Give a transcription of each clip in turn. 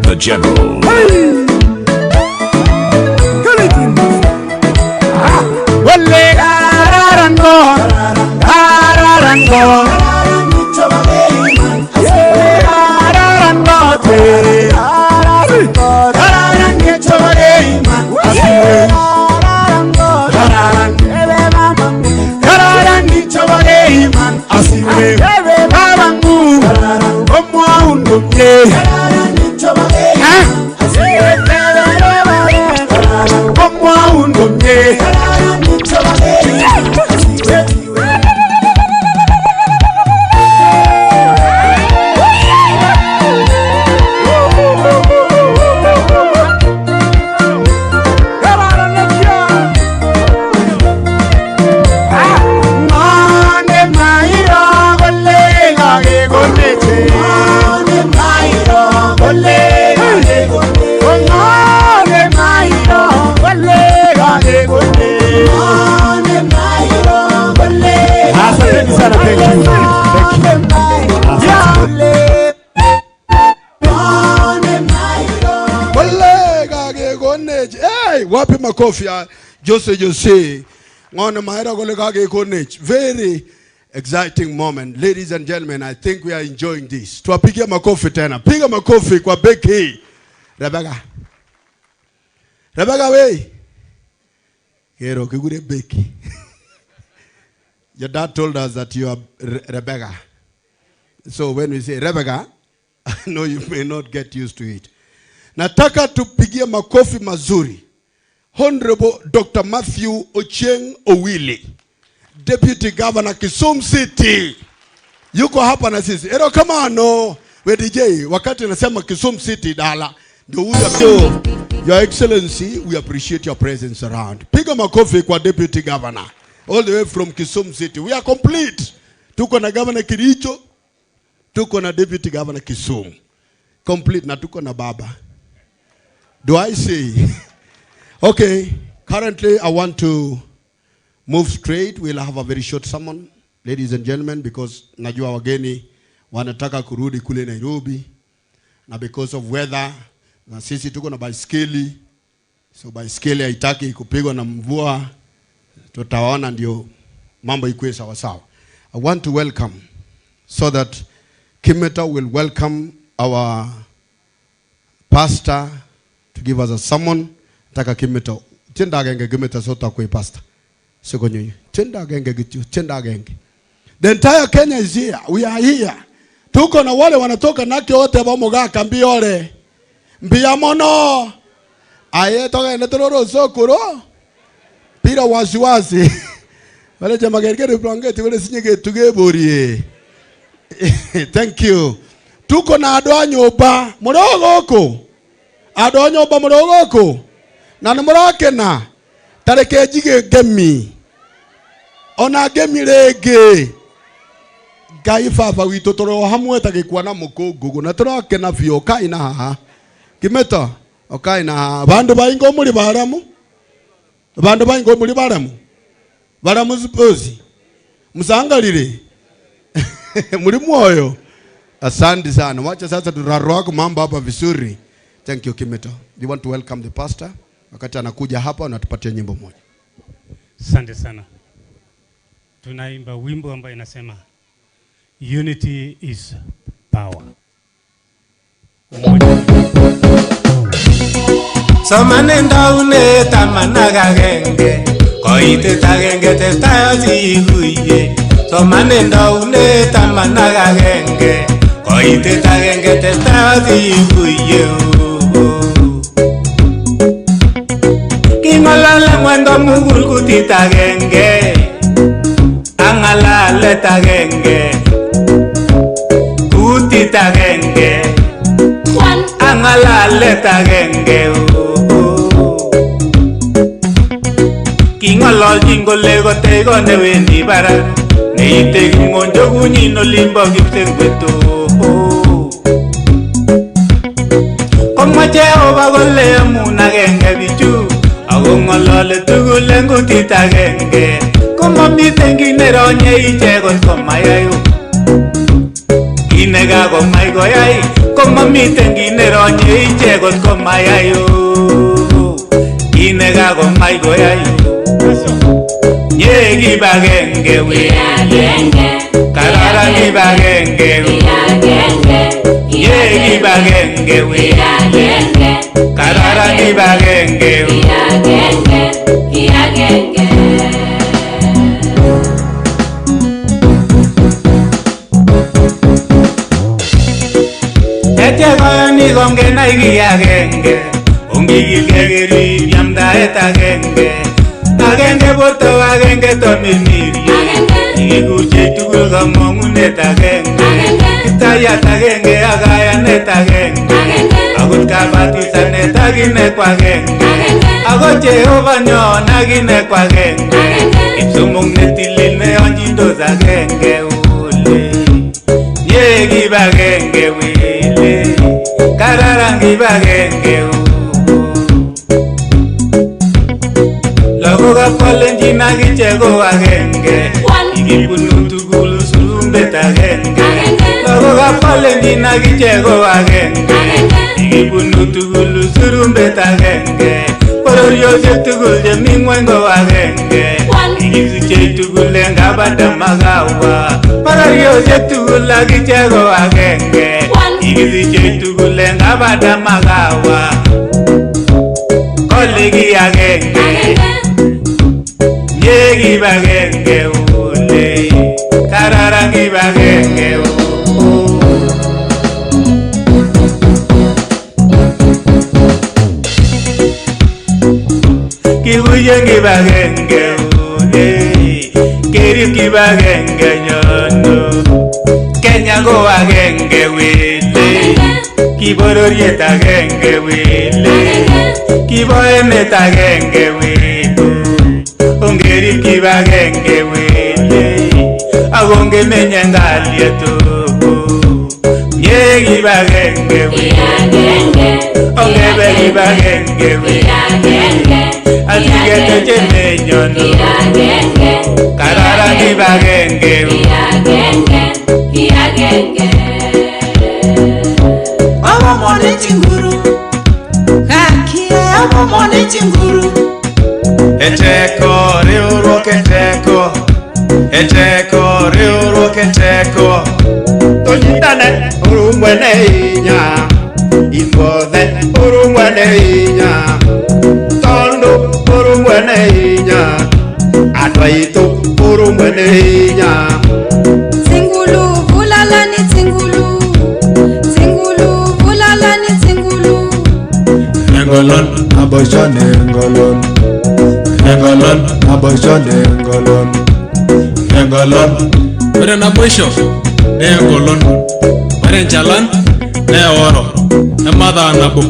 The General. Wapi makofi Jose ngone mahera gole kage konech. Very exciting moment, ladies and gentlemen. I think we are enjoying this. Tuwapigia makofi tena. Piga makofi kwa Becky. Rebecca we Hero kigure Becky. Your dad told us that you are Rebecca. So when we say Rebecca, I know you may not get used to it. Nataka tupigie makofi mazuri Honorable Dr. Matthew Ochieng Owili, Deputy Governor Kisumu City. Yuko hapa na sisi. Ero kama no, we DJ, wakati nasema Kisumu City dala. Your Excellency, we appreciate your presence around. Piga makofi kwa Deputy Governor. All the way from Kisumu City. We are complete. Tuko na Governor Kericho. Tuko na Deputy Governor Kisumu. Complete na tuko na Baba. Do I say? Okay, currently I want to move straight. We'll have a very short sermon, ladies and gentlemen, because najua wageni wanataka kurudi kule Nairobi, na because of weather, na sisi tuko na baiskeli, so baiskeli haitaki kupigwa na mvua, tutaona ndio mambo ikuwe sawa sawa. I want to welcome, so that Keynote will welcome our pastor to give us a sermon. Taka Keynote. Tenda genge Keynote sota kwa pastor. Siko nyinyi. Tenda genge gitu. Tenda genge. The entire Kenya is here. We are here. Tuko na wale wanatoka nake wote bamoga kambi ole. Mbia mono. Aye toka netoro sokoro. Pira wasiwasi. Wale jamaa gergere blanketi wale sinyege tugebori. Thank you. Tuko na adoa nyoba. Morogoko. Adoa nyoba morogoko. Na nimurake na tareke jige gemi. Ona gemi rege. Gai fafa wito toro hamwe takikuwa na mukogo na turake na fio kai na haha. Keynote okai na bandu baingo muri baramu. Bandu baingo muri baramu. Baramu zipozi. Musangalire. Muri moyo. Asante sana. Wacha sasa turarua kwa mambo hapa vizuri. Thank you Keynote. We want to welcome the pastor. Wakati anakuja hapa na tupatie nyimbo moja. Asante sana. Tunaimba wimbo ambao inasema Unity is power. Somane ndaune tamanaga genge koite tagenge testazi huye. Somane ndaune tamanaga genge koite tagenge testazi huye. Kingalala mwendo mugul kutita genge angalale tagenge kutita genge angalale tagenge kingolol jingole go tego ne wendi bara eite kumonjo kunyino limbo kipsengweto Koma Jehova kole amun agenge bichu Ako ngolole tugul en kutit agenge Komamiten kit neronye icheket komayayu Kit nekakomach koyai Komamiten kit neronye icheket komayayu Kit nekakomach koyai Nye kibagenge we Kararan kibagenge we Nye kibagenge we Kararan kibagenge we Echekoni kongenai kibagenge Ongikilke kerib yamdaet agenge Agenge borto agenge tomirmirye Ikikurchei tugul kamang'unet agenge Kiptayat agenge ak kayanet agenge Akot kabatisanet akine kwagenge Akot Jehova nyon akine kwagenge Kipsomok netilil neyonchindos agenge ule Nye kibagenge wile Kararan kibagenge ule Lagokab Kalenjin akichek ko agenge Ikibunu tugul surumbet agenge Lagokab Kalenjin akichek ko agenge Ikibunu tugul surumbet agenge Bororiosiek tugul chemi ngweny ko agenge Ikisichei tugul en Kabada Magawa Bororiosiek tugul akichek ko agenge Ikisichei tugul en Kabada Magawa Kole ki agenge Nye kibagenge ule Kararan kibagenge Kikuyen kibagenge ule Kerib kibagenge nyono Kenya ko agenge wile Kibororiet agenge wile Kibo emet agenge wile Ongerib kibagenge wile Akonge menye ngaliet Nye kibagenge wile Ongebe kibagenge wile Asiketeche menyono Kararan kibagenge wile Omomone chinguru Kakie omomone chinguru Eteko, riurok eteko Eteko, riurok eteko Tonyitane, urumwene inya Infothe, urumwene inya Tondo, urumwene inya Atwaitu, urumwene inya Tingulu, vulalani tingulu Tingulu, vulalani tingulu Engolon, aboyshon engolon Engolon, aboyshon engolon Engolon, ore naboisho ne engolon Ore nchalan ne oro Emadha nabo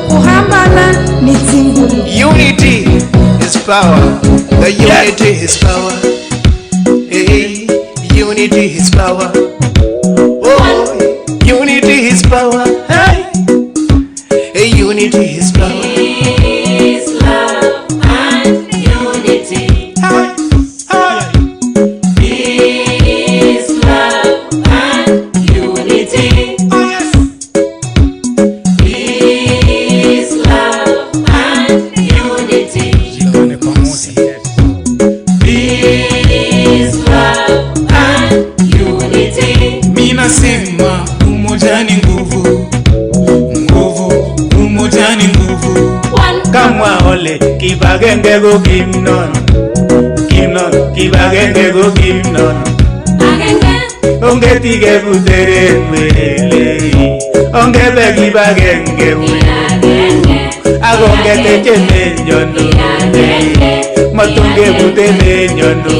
Kuhambalan ni tingulu Unity is power. The unity is power. Hey, unity is power. Oh, unity is power. Hey, hey, unity is power. Peace, love and unity Hey, hey. Peace, love and unity Oh yes. Peace, love and unity Peace, love and unity Mina sema umoja ni nguvu Nguvu, umoja ni nguvu Kamwa ole, kibagenge go kimnon Kimnon, kibagenge go kimnon Ongetige butere wele Ongebe kibagenge wele Agongete chene nyono Matunge butene nyono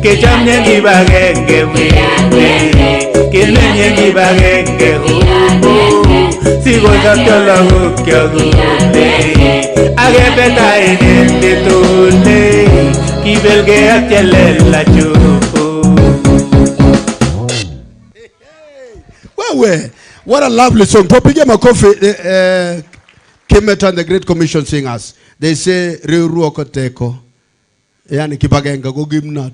Kechamnye kibagenge wele Kenenye kibagenge Sigo sapchola gukya gule Agebeta enende tole kibelge ak chelelachu. What a lovely song. Tupige makofi. Keynote and the Great Commission singers. They say riuruoko teko. Yani kipagenga go gimnat.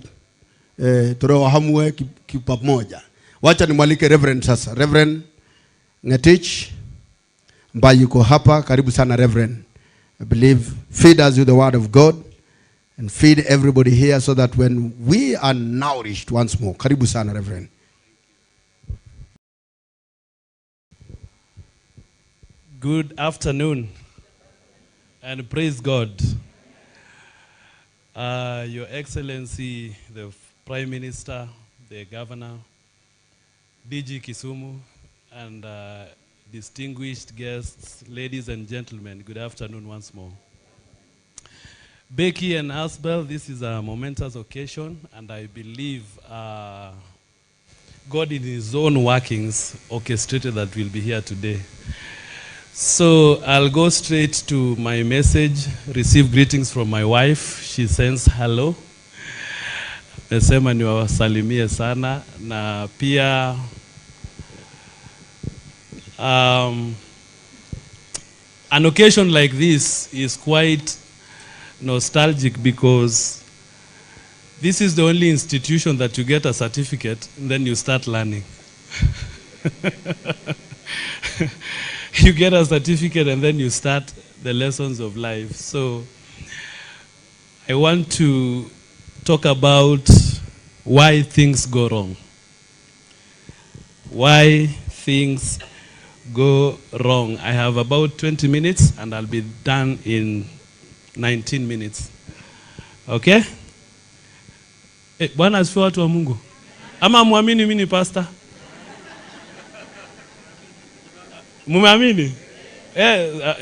Turo hamwe kipamoja. Wacha nimwalike Reverend sasa. Reverend Ngetich ambaye yuko hapa, karibu sana Reverend. I believe feed us with the word of God and feed everybody here so that when we are nourished once more. Karibu sana Reverend. Good afternoon and praise God. Your Excellency, the Prime Minister, the Governor, DG Kisumu, and distinguished guests, ladies and gentlemen, good afternoon once more. Becky and Asbel, this is a momentous occasion, and I believe God in his own workings orchestrated that we'll be here today. So I'll go straight to my message. Receive greetings from my wife. She sends hello. Mesema niwasalimie sana na pia an occasion like this is quite nostalgic because this is the only institution that you get a certificate and then you start learning. You get a certificate and then you start the lessons of life. So I want to talk about why things go wrong. Why things go wrong. I have about 20 minutes and I'll be done in 19 minutes. Okay? Bwana asifiwe watu wa Mungu. Ama muamini mimi ni pastor? Mumeamini?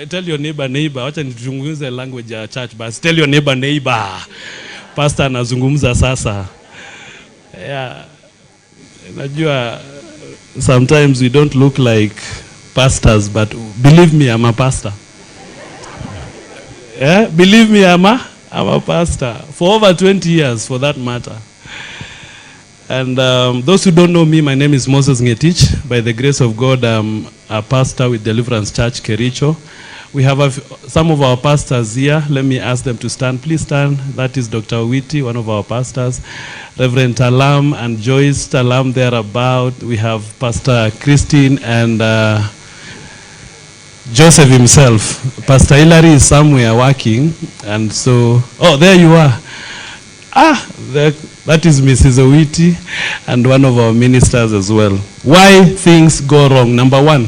Tell your neighbor. Wacha nituzungumze language ya church, but tell your neighbor. Pastor anazungumza sasa. Yeah. Najua sometimes we don't look like pastors, but believe me, I'm a pastor. Yeah, believe me, I'm a pastor for over 20 years, for that matter. And those who don't know me, my name is Moses Ngetich. By the grace of God, I'm a pastor with Deliverance Church, Kericho. We have some of our pastors here. Let me ask them to stand. Please stand. That is Dr. Witi, one of our pastors. Reverend Talam and Joyce Talam thereabout. We have Pastor Christine and Joseph himself. Pastor Hilary is somewhere working. And so, oh, there you are. That is Mrs. Owiti and one of our ministers as well. Why things go wrong? Number one,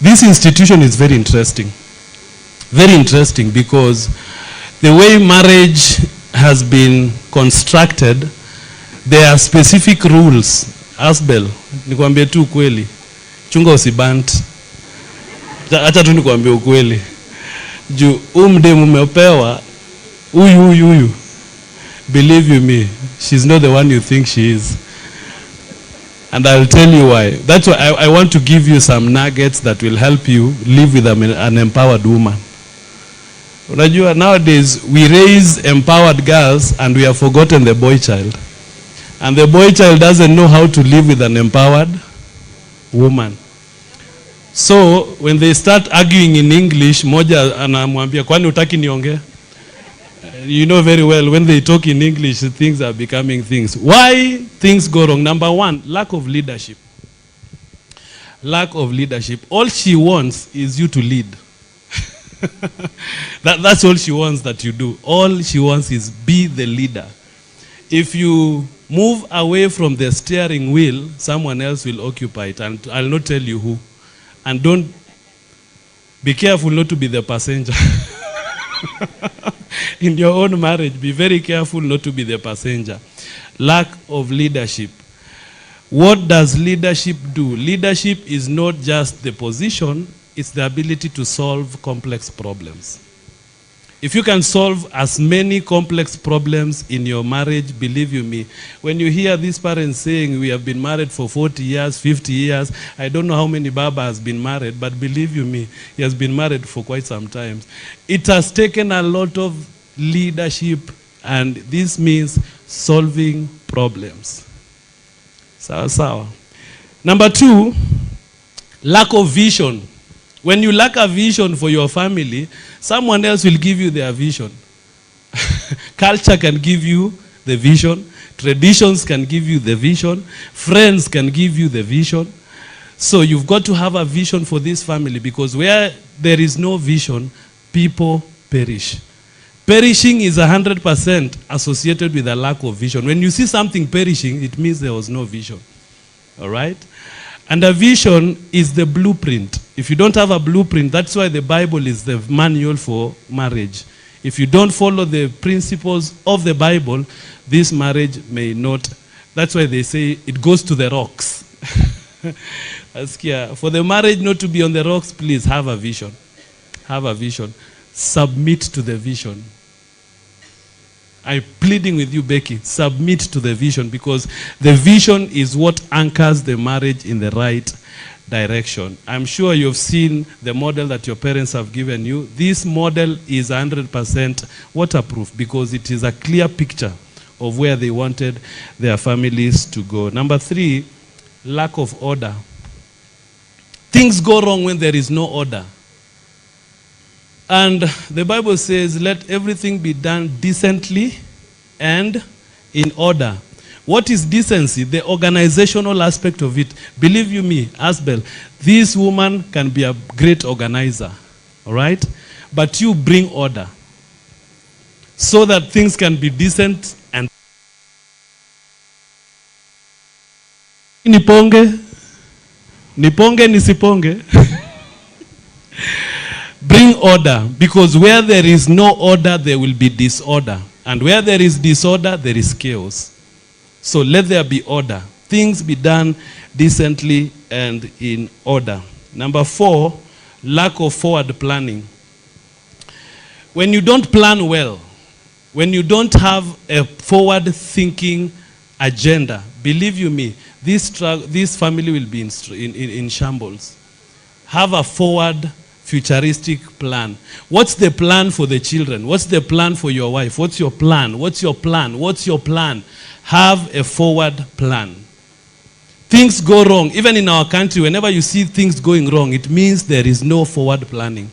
this institution is very interesting. Very interesting because the way marriage has been constructed, there are specific rules. Asbel, nikwambie tu ukweli. Chunga usibant. Acha tu nikwambie ukweli. Juu umde mumepewa huyu. Believe you me, she's not the one you think she is. And I'll tell you why. That's why I want to give you some nuggets that will help you live with an empowered woman. Unajua, nowadays, we raise empowered girls and we have forgotten the boy child. And the boy child doesn't know how to live with an empowered woman. So, when they start arguing in English, moja anamwambia, kwani utaki niongee? You know very well, when they talk in English, things are becoming things. Why things go wrong? Number one, lack of leadership. Lack of leadership. All she wants is you to lead. That's all she wants that you do. All she wants is be the leader. If you move away from the steering wheel, someone else will occupy it. And I'll not tell you who. And don't be careful not to be the passenger. In your own marriage, be very careful not to be the passenger. Lack of leadership. What does leadership do? Leadership is not just the position, it's the ability to solve complex problems. If you can solve as many complex problems in your marriage, believe you me, when you hear these parents saying we have been married for 40 years, 50 years, I don't know how many Baba has been married, but believe you me, he has been married for quite some time. It has taken a lot of leadership And this means solving problems. Sawa sawa. Number 2, lack of vision. When you lack a vision for your family, someone else will give you their vision. Culture can give you the vision. Traditions can give you the vision. Friends can give you the vision. So you've got to have a vision for this family, because where there is no vision, people perish. Perishing is 100% associated with a lack of vision. When you see something perishing, it means there was no vision. All right? And a vision is the blueprint. If you don't have a blueprint, that's why the Bible is the manual for marriage. If you don't follow the principles of the Bible, this marriage may not. That's why they say it goes to the rocks. For the marriage not to be on the rocks, please have a vision. Have a vision. Submit to the vision. I'm pleading with you, Becky, submit to the vision, because the vision is what anchors the marriage in the right direction. I'm sure you've seen the model that your parents have given you. This model is 100% waterproof, because it is a clear picture of where they wanted their families to go. Number 3, lack of order. Things go wrong when there is no order. And the Bible says, let everything be done decently and in order. What is decency? The organizational aspect of it. Believe you me, Asbel, this woman can be a great organizer, all right? But you bring order so that things can be decent and... Niponge? Niponge nisiponge? Bring order, because where there is no order, there will be disorder. And where there is disorder, there is chaos. So let there be order. Things be done decently and in order. Number 4, lack of forward planning. When you don't plan well, when you don't have a forward-thinking agenda, believe you me, this family will be in shambles. Have a forward futuristic plan. What's the plan for the children? What's the plan for your wife? What's your plan? What's your plan? What's your plan? Have a forward plan. Things go wrong. Even in our country, whenever you see things going wrong, it means there is no forward planning.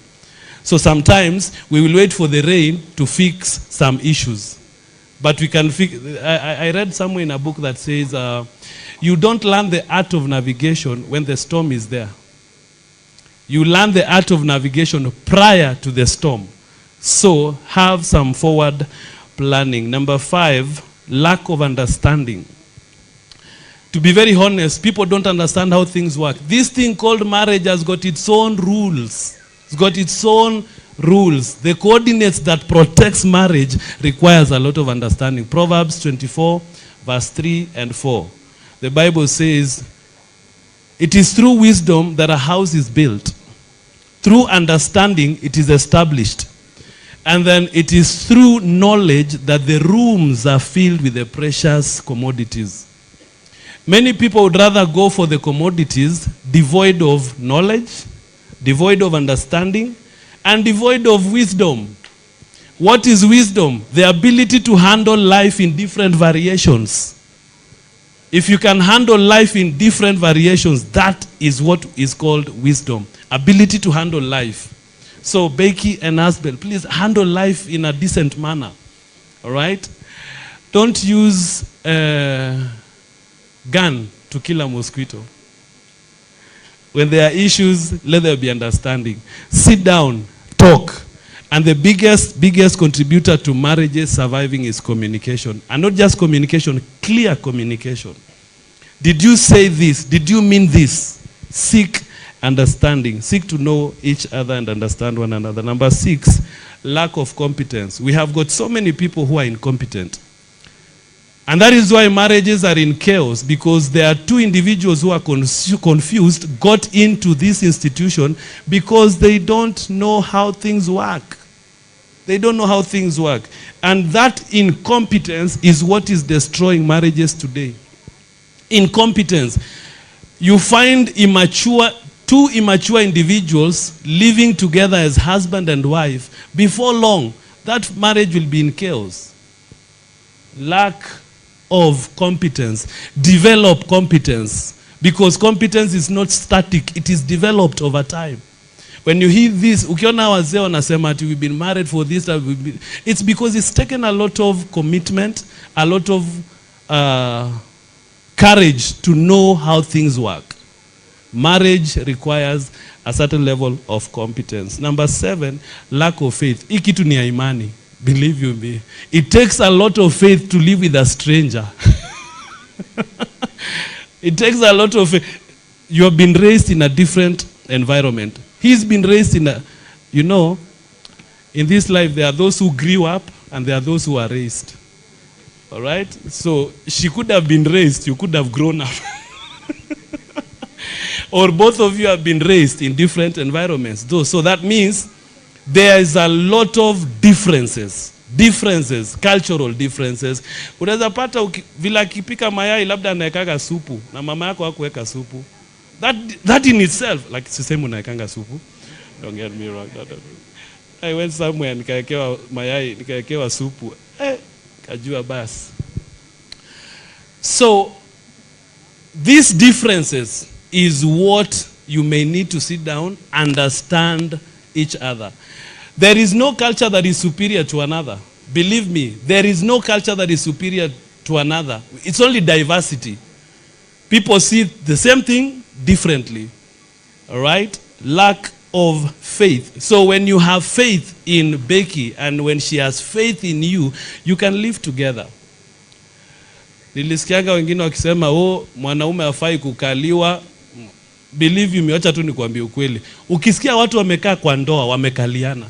So sometimes we will wait for the rain to fix some issues. But we can fix... I read somewhere in a book that says, you don't learn the art of navigation when the storm is there. You learn the art of navigation prior to the storm. So have some forward planning. Number 5, lack of understanding. To be very honest, people don't understand how things work. This thing called marriage has got its own rules. It's got its own rules. The coordinates that protects marriage requires a lot of understanding. Proverbs 24, verse 3 and 4. The Bible says, it is through wisdom that a house is built. Through understanding, it is established. And then it is through knowledge that the rooms are filled with the precious commodities. Many people would rather go for the commodities devoid of knowledge, devoid of understanding, and devoid of wisdom. What is wisdom? The ability to handle life in different variations. If you can handle life in different variations, that is what is called wisdom. Ability to handle life. So Becky and Asbel, please handle life in a decent manner. All right? Don't use a gun to kill a mosquito. When there are issues, let there be understanding. Sit down, talk. And the biggest contributor to marriages surviving is communication. And not just communication, clear communication. Did you say this? Did you mean this? Seek understanding. Seek to know each other and understand one another. Number 6, lack of competence. We have got so many people who are incompetent. And that is why marriages are in chaos, because there are 2 individuals who are confused, got into this institution because they don't know how things work. They don't know how things work. And that incompetence is what is destroying marriages today. Incompetence. You find 2 immature individuals living together as husband and wife. Before long, that marriage will be in chaos. lack of competence. Develop competence, because competence is not static, it is developed over time. When you hear this, ukiona wazee wanasema ati we've been married for this, it's because it's taken a lot of commitment, a lot of courage to know how things work. Marriage requires a certain level of competence. Number 7, lack of faith. Hii kitu ni ya imani. Believe you me. It takes a lot of faith to live with a stranger. It takes a lot of faith. You have been raised in a different environment. He's been raised in a, you know, in this life there are those who grew up and there are those who are raised. All right? So she could have been raised, you could have grown up. Or both of you have been raised in different environments. So that means there is a lot of differences, cultural differences. Unaweza pata vile akipika mayai labda anaekaga supu na mama yako hakuweka supu. That in itself, like sisemu naekanga supu. Don't get me wrong. I went somewhere nikaekewa mayai, nikaekewa supu. Kajua basi. So these differences is what you may need to sit down, understand each other. There is no culture that is superior to another. Believe me, there is no culture that is superior to another. It's only diversity. People see the same thing differently. All right? Lack of faith. So when you have faith in Becky and when she has faith in you, you can live together. Nilisikianga wengine wakisema mwanaume hafai kukaliwa. Believe you me, acha tu nikwambie ukweli. Ukisikia watu wamekaa kwa ndoa, wamekaliana.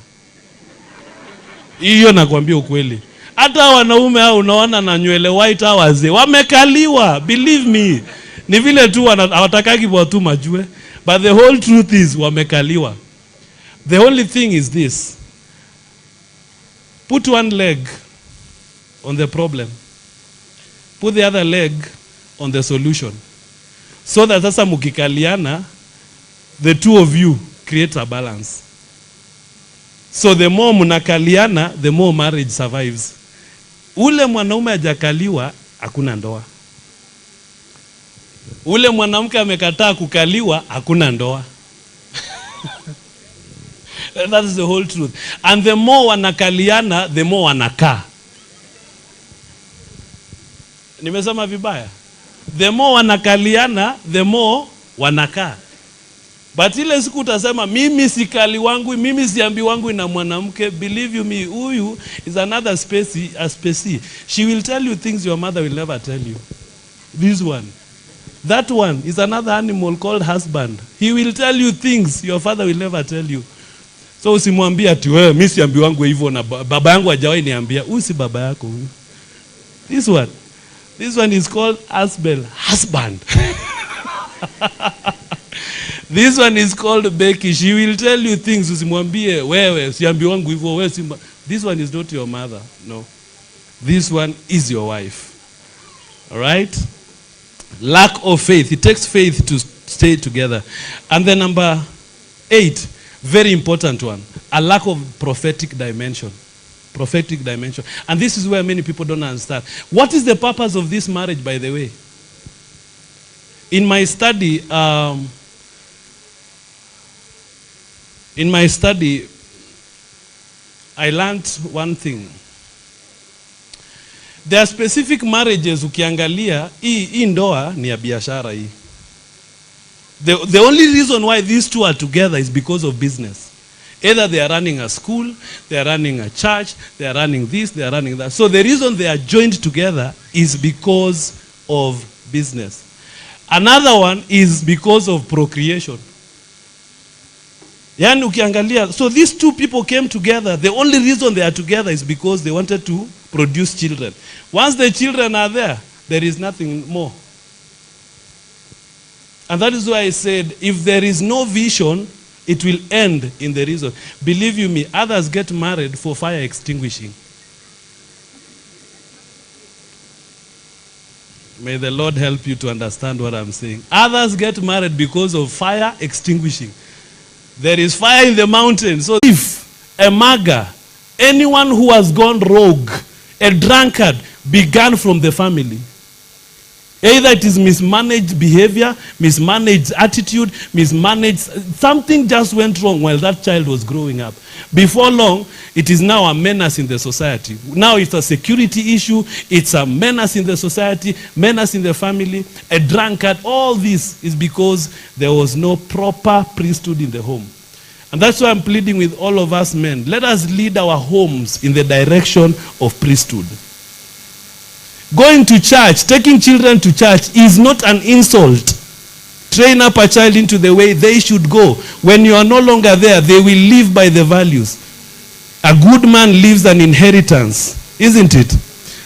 Hiyo nakwambia ukweli. Hata wanaume hao unaona na nywele white hao wazee, wamekaliwa. Believe me. Ni vile tu hawatakagi watu majue. But the whole truth is wamekaliwa. The only thing is this. Put one leg on the problem. Put the other leg on the solution. So that sasa mukikaliana, the two of you create a balance. So the more munakaliana, the more marriage survives. Ule mwanaume hajakaliwa, hakuna ndoa. Ule mwanamke amekataa kukaliwa, hakuna ndoa. That is the whole truth. And the more wanakaliana, the more wanakaa. Nimesema vibaya? The more wanakaliana, the more wanakaa. But ile siku utasema mimi sikali wangu, mimi siambi wangu ina mwanamke, believe you me, huyu is another species. She will tell you things your mother will never tell you. This one. That one is another animal called husband. He will tell you things your father will never tell you. So usimwambie ati wewe mimi siambi wangu hivyo na baba yangu hajawahi niambia. Huyu si baba yako huyu. This one is called husband. This one is called Becky. She will tell you things. Usimwambie wewe siambi wangu hivyo wewe si. This one is not your mother. No. This one is your wife. All right? Lack of faith. It takes faith to stay together. And then number 8, very important one, a lack of prophetic dimension. Prophetic dimension. And this is where many people don't understand. What is the purpose of this marriage, by the way? In my study, I learned one thing. There are specific marriages ukiangalia, hii ndoa ni ya biashara hii. The only reason why these two are together is because of business. Either they are running a school, they are running a church, they are running this, they are running that. So the reason they are joined together is because of business. Another one is because of procreation. Yani ukiangalia, so these two people came together. The only reason they are together is because they wanted to produce children. Once the children are there is nothing more. And that is why I said, if there is no vision, it will end in the reason. Believe you me, others get married for fire extinguishing. May the Lord help you to understand what I'm saying. Others get married because of fire extinguishing. There is fire in the mountain. So if a maga, anyone who has gone rogue, a drunkard, began from the family. Either it is mismanaged behavior, mismanaged attitude, something just went wrong while that child was growing up. Before long, it is now a menace in the society. Now it's a security issue, it's a menace in the society, menace in the family, a drunkard. All this is because there was no proper priesthood in the home. And that's why I'm pleading with all of us men. Let us lead our homes in the direction of priesthood. Going to church, taking children to church is not an insult. Train up a child into the way they should go. When you are no longer there, they will live by the values. A good man leaves an inheritance, isn't it?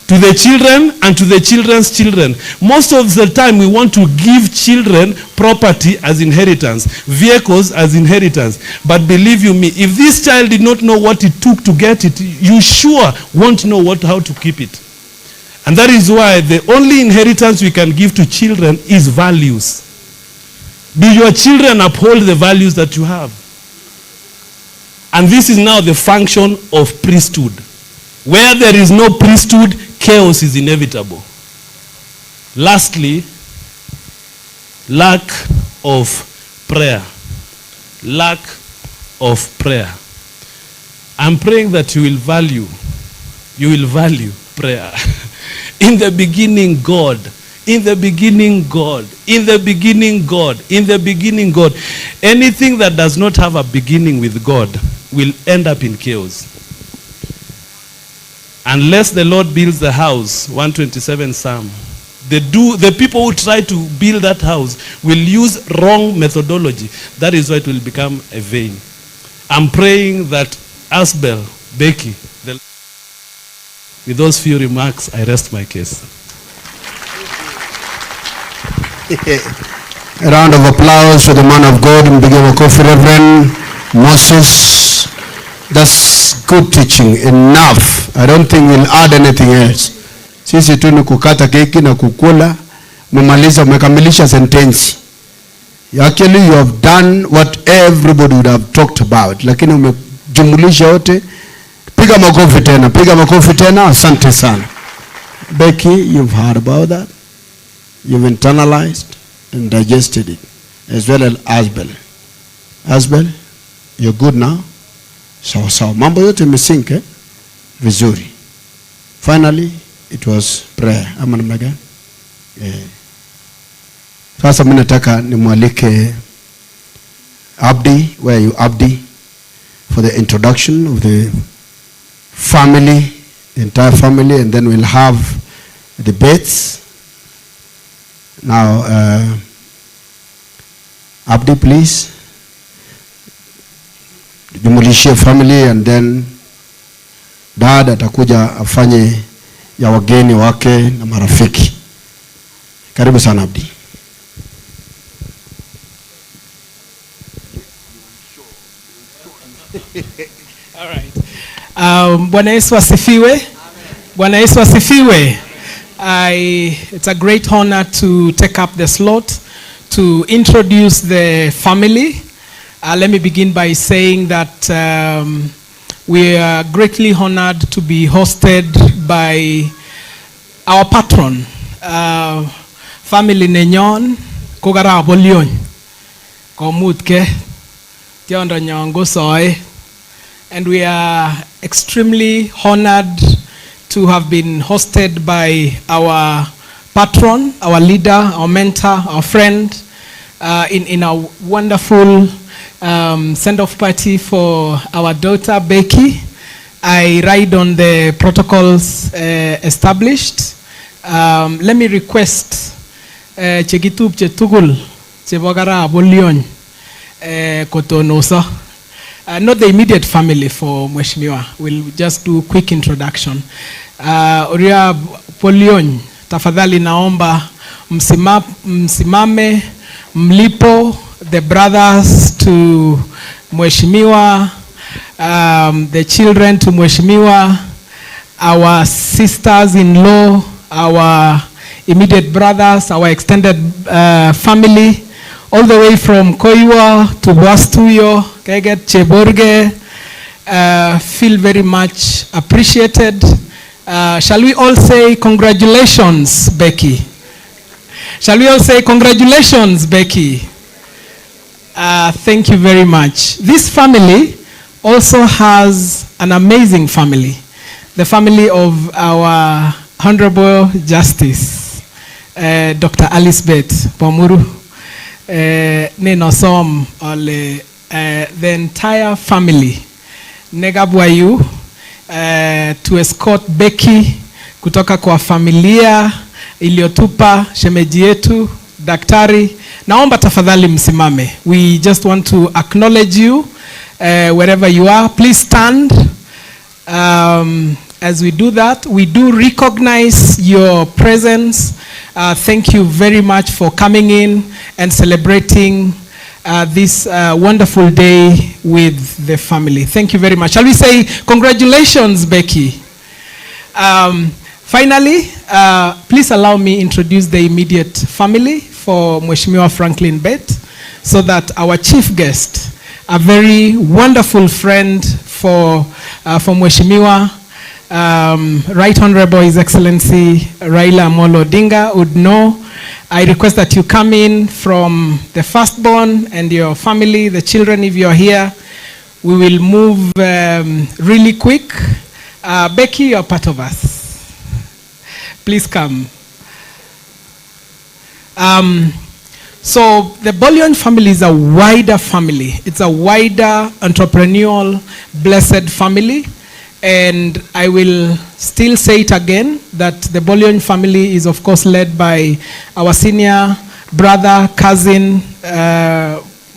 To the children and to the children's children. Most of the time we want to give children property as inheritance, vehicles as inheritance. But believe you me, if this child did not know what it took to get it, you sure won't know how to keep it. And that is why the only inheritance we can give to children is values. Do your children uphold the values that you have? And this is now the function of priesthood. Where there is no priesthood, chaos is inevitable. Lastly, lack of prayer. Lack of prayer. I'm praying that you will value prayer. In the beginning, God. In the beginning, God. In the beginning, God. In the beginning, God. Anything that does not have a beginning with God will end up in chaos. Unless the Lord builds the house, 127 Psalm, the people who try to build that house will use wrong methodology. That is why it will become a vain. I'm praying that Asbel, Becky, with those few remarks, I rest my case. A round of applause for the man of God and begin with Coffee Reverend Moses. That's good teaching. Enough. I don't think we'll add anything else. Sisi tu ni kukata keki na kukula. Umekamilisha sentensi. Actually, you have done what everybody would have talked about. Lakini umejumulisha yote. Piga makofi tena, asante sana. Becky, you've heard about that. You've internalized and digested it. As well as Asbel. Asbel, you're good now? Sawa. Mambo yote mesinke vizuri. Finally, it was prayer. Ama namna gani? Sasa mimi nataka nimwalike Abdi, where are you Abdi, for the introduction of the family, the entire family, and then we'll have the Betts. Now, Abdi, please. Jumulishie family, and then dad atakuja afanye ya wageni wake na marafiki. Karibu sana Abdi. All right. Bwana Yesu asifiwe. Bwana Yesu asifiwe. It's a great honor to take up the slot to introduce the family. Let me begin by saying that we are greatly honored to be hosted by our patron, family Nenyon, Kogara Bolyon, Komutke, Tionda Nyongo Soy. And we are extremely honored to have been hosted by our patron, our leader, our mentor, our friend, in a wonderful send-off party for our daughter, Becky. I ride on the protocols established. Let me request Chegitub Chetugul, Chebogara Bolyon, Kotonosa. Not the immediate family for Mheshimiwa. We'll just do a quick introduction. Oria Polion, tafadhali naomba msimame, mlipo, the brothers to Mheshimiwa, the children to Mheshimiwa, our sisters-in-law, our immediate brothers, our extended family, all the way from Koiwa to Bastuyo, Keget, Cheborge, feel very much appreciated Shall we all say congratulations, Becky? Shall we all say congratulations, Becky? Thank you very much. This family also has an amazing family. The family of our Honorable Justice, Dr. Alice Bett, Pomuru, Nenosom, the entire family, Negabwayu, to escort Becky kutoka kwa familia iliyotupa shemeji yetu daktari. Naomba tafadhali msimame. We just want to acknowledge you wherever you are. Please stand. As we do that, we do recognize your presence. Thank you very much for coming in and celebrating this wonderful day with the family. Thank you very much. Shall we say congratulations, Becky? Finally, please allow me introduce the immediate family for Mheshimiwa Franklin Bett, so that our chief guest, a very wonderful friend for Mheshimiwa, Right Honorable His Excellency Raila Odinga would know. I request that you come in from the firstborn and your family, the children, if you're here. We will move really quick. Becky, you're part of us. Please come. So the Bollion family is a wider family. It's a wider entrepreneurial, blessed family. And I will still say it again, that the Bollion family is of course led by our senior brother, cousin,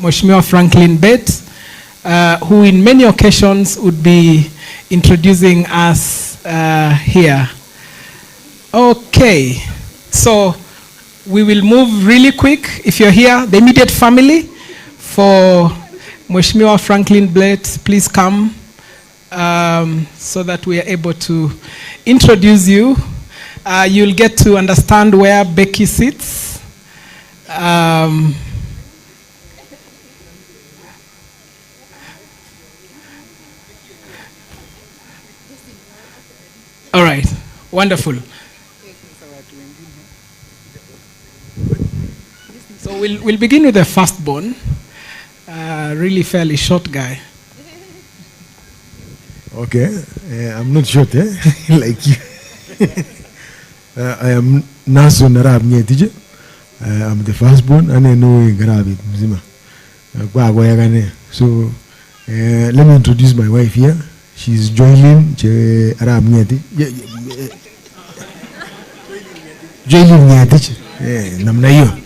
Mheshimiwa Franklin Bett, who in many occasions would be introducing us here. Okay, so we will move really quick. If you're here, the immediate family for Mheshimiwa Franklin Bett, please come. So that we are able to introduce you. You'll get to understand where Becky sits. All right, wonderful. So we'll begin with the firstborn, really fairly short guy. Okay, I'm not short, like you. I am Naso Narab Nyetije. I'm the firstborn, and I know Garabit Mzima. So let me introduce my wife here. She's Joylin Arab Nyeti. Joylin Nyetije. Namnayo.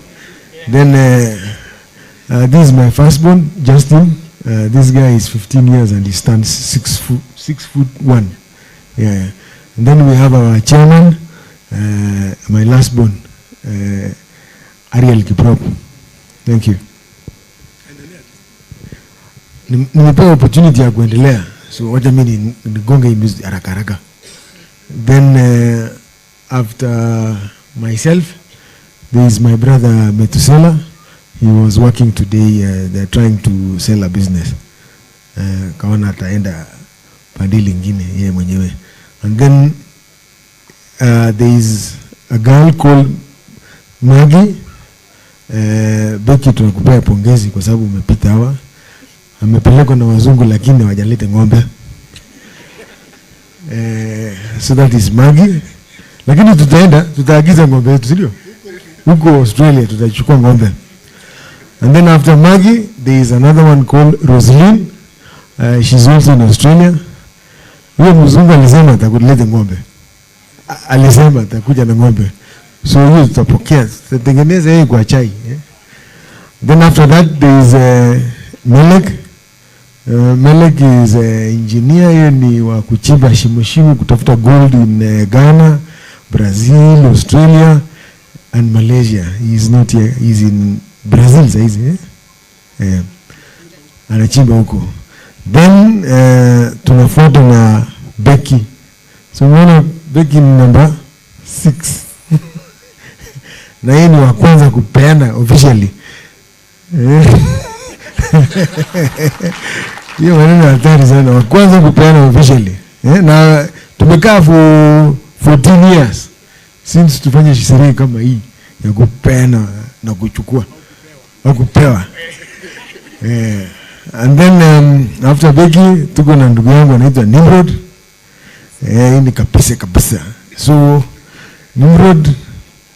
Then this is my firstborn, Justin. This guy is 15 years and he stands 6'1". Yeah. And then we have our chairman, my last born, Ariel Kiprop. Thank you. Nimepewa opportunity ya kuendelea, so wacha mimi nigonge hii haraka haraka. Then after myself, there is my brother Metusela. He was working today. They're trying to sell a business. Kaona ataenda pande lingine yeye mwenyewe. And then there is a girl called Maggie. Becky, tunakupea pongezi kwa sababu umepita hawa. Amepelekwa na wazungu lakini hawajaleta ng'ombe. So that is Maggie. Lakini tutaagiza ng'ombe yetu, sio? Huko Australia tutachukua ng'ombe. And then after Maggie, there is another one called Rosaline. She's also in Australia. Huyo mzungu alisema atakuleta ng'ombe. Alisema atakuja na ng'ombe. So huyo tutapokea. Tutatengeneza yeye kwa chai. Then after that, there is Melek. Melek is engineer. Yeye ni wa kuchimba shimo kutafuta gold in Ghana, Brazil, Australia, and Malaysia. He is not here. He is in Brazil saizi, anachimba huko. Then tunafuata na Becky. So unaona Becky ni number 6. Na yeye ni wa kwanza kupeana officially. Hiyo maneno hatari sana, wa kwanza kupeana officially. Na tumekaa for 14 years since tufanye sherehe kama hii ya kupena na kuchukua au kupewa. And then after Becky tuko na ndugu yangu anaitwa Nimrod. Ni kabisa. So Nimrod,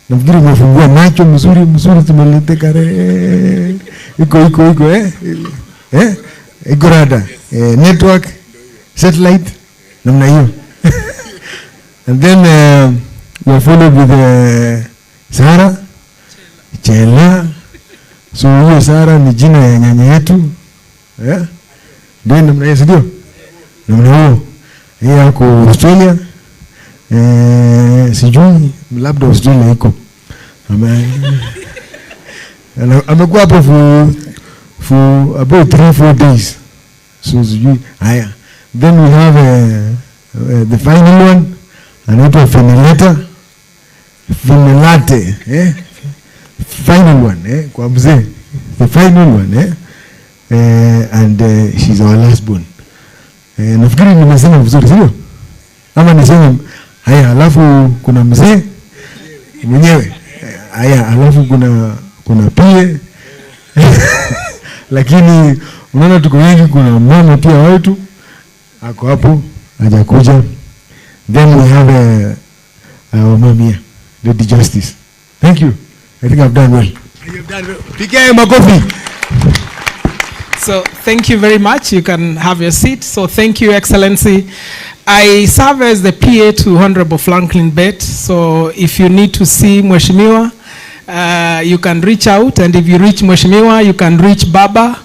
nafikiri umefungua macho mzuri tumelete kare. Iko rada. Network, satellite, namna hiyo. And then we followed with Sarah Chela. So hiyo Sarah ni jina ya nyanya yetu. Ndio namna hiyo, ndio. Namna hiyo. Yeye ako Australia. Sijui labda Australia iko. Amekuwa hapo for about 3-4 days. So sijui haya. Then we have the final one, anaitwa Finelate, final one, kwa mzee, the final one, and she's our last born. Nafikiri nimesema vizuri, sio? Ama niseme haya, alafu kuna mzee mwenyewe, haya, alafu kuna pia lakini unaona tuko wengi, kuna mama pia wetu ako hapo hajakuja. Then we have our mom here, Lady Justice. Thank you. I think I've done well. You've done well. Pige makofi. So thank you very much. You can have your seat. So thank you, Excellency. I serve as the PA to Honorable Franklin Bett. So if you need to see Mheshimiwa, you can reach out. And if you reach Mheshimiwa, you can reach Baba.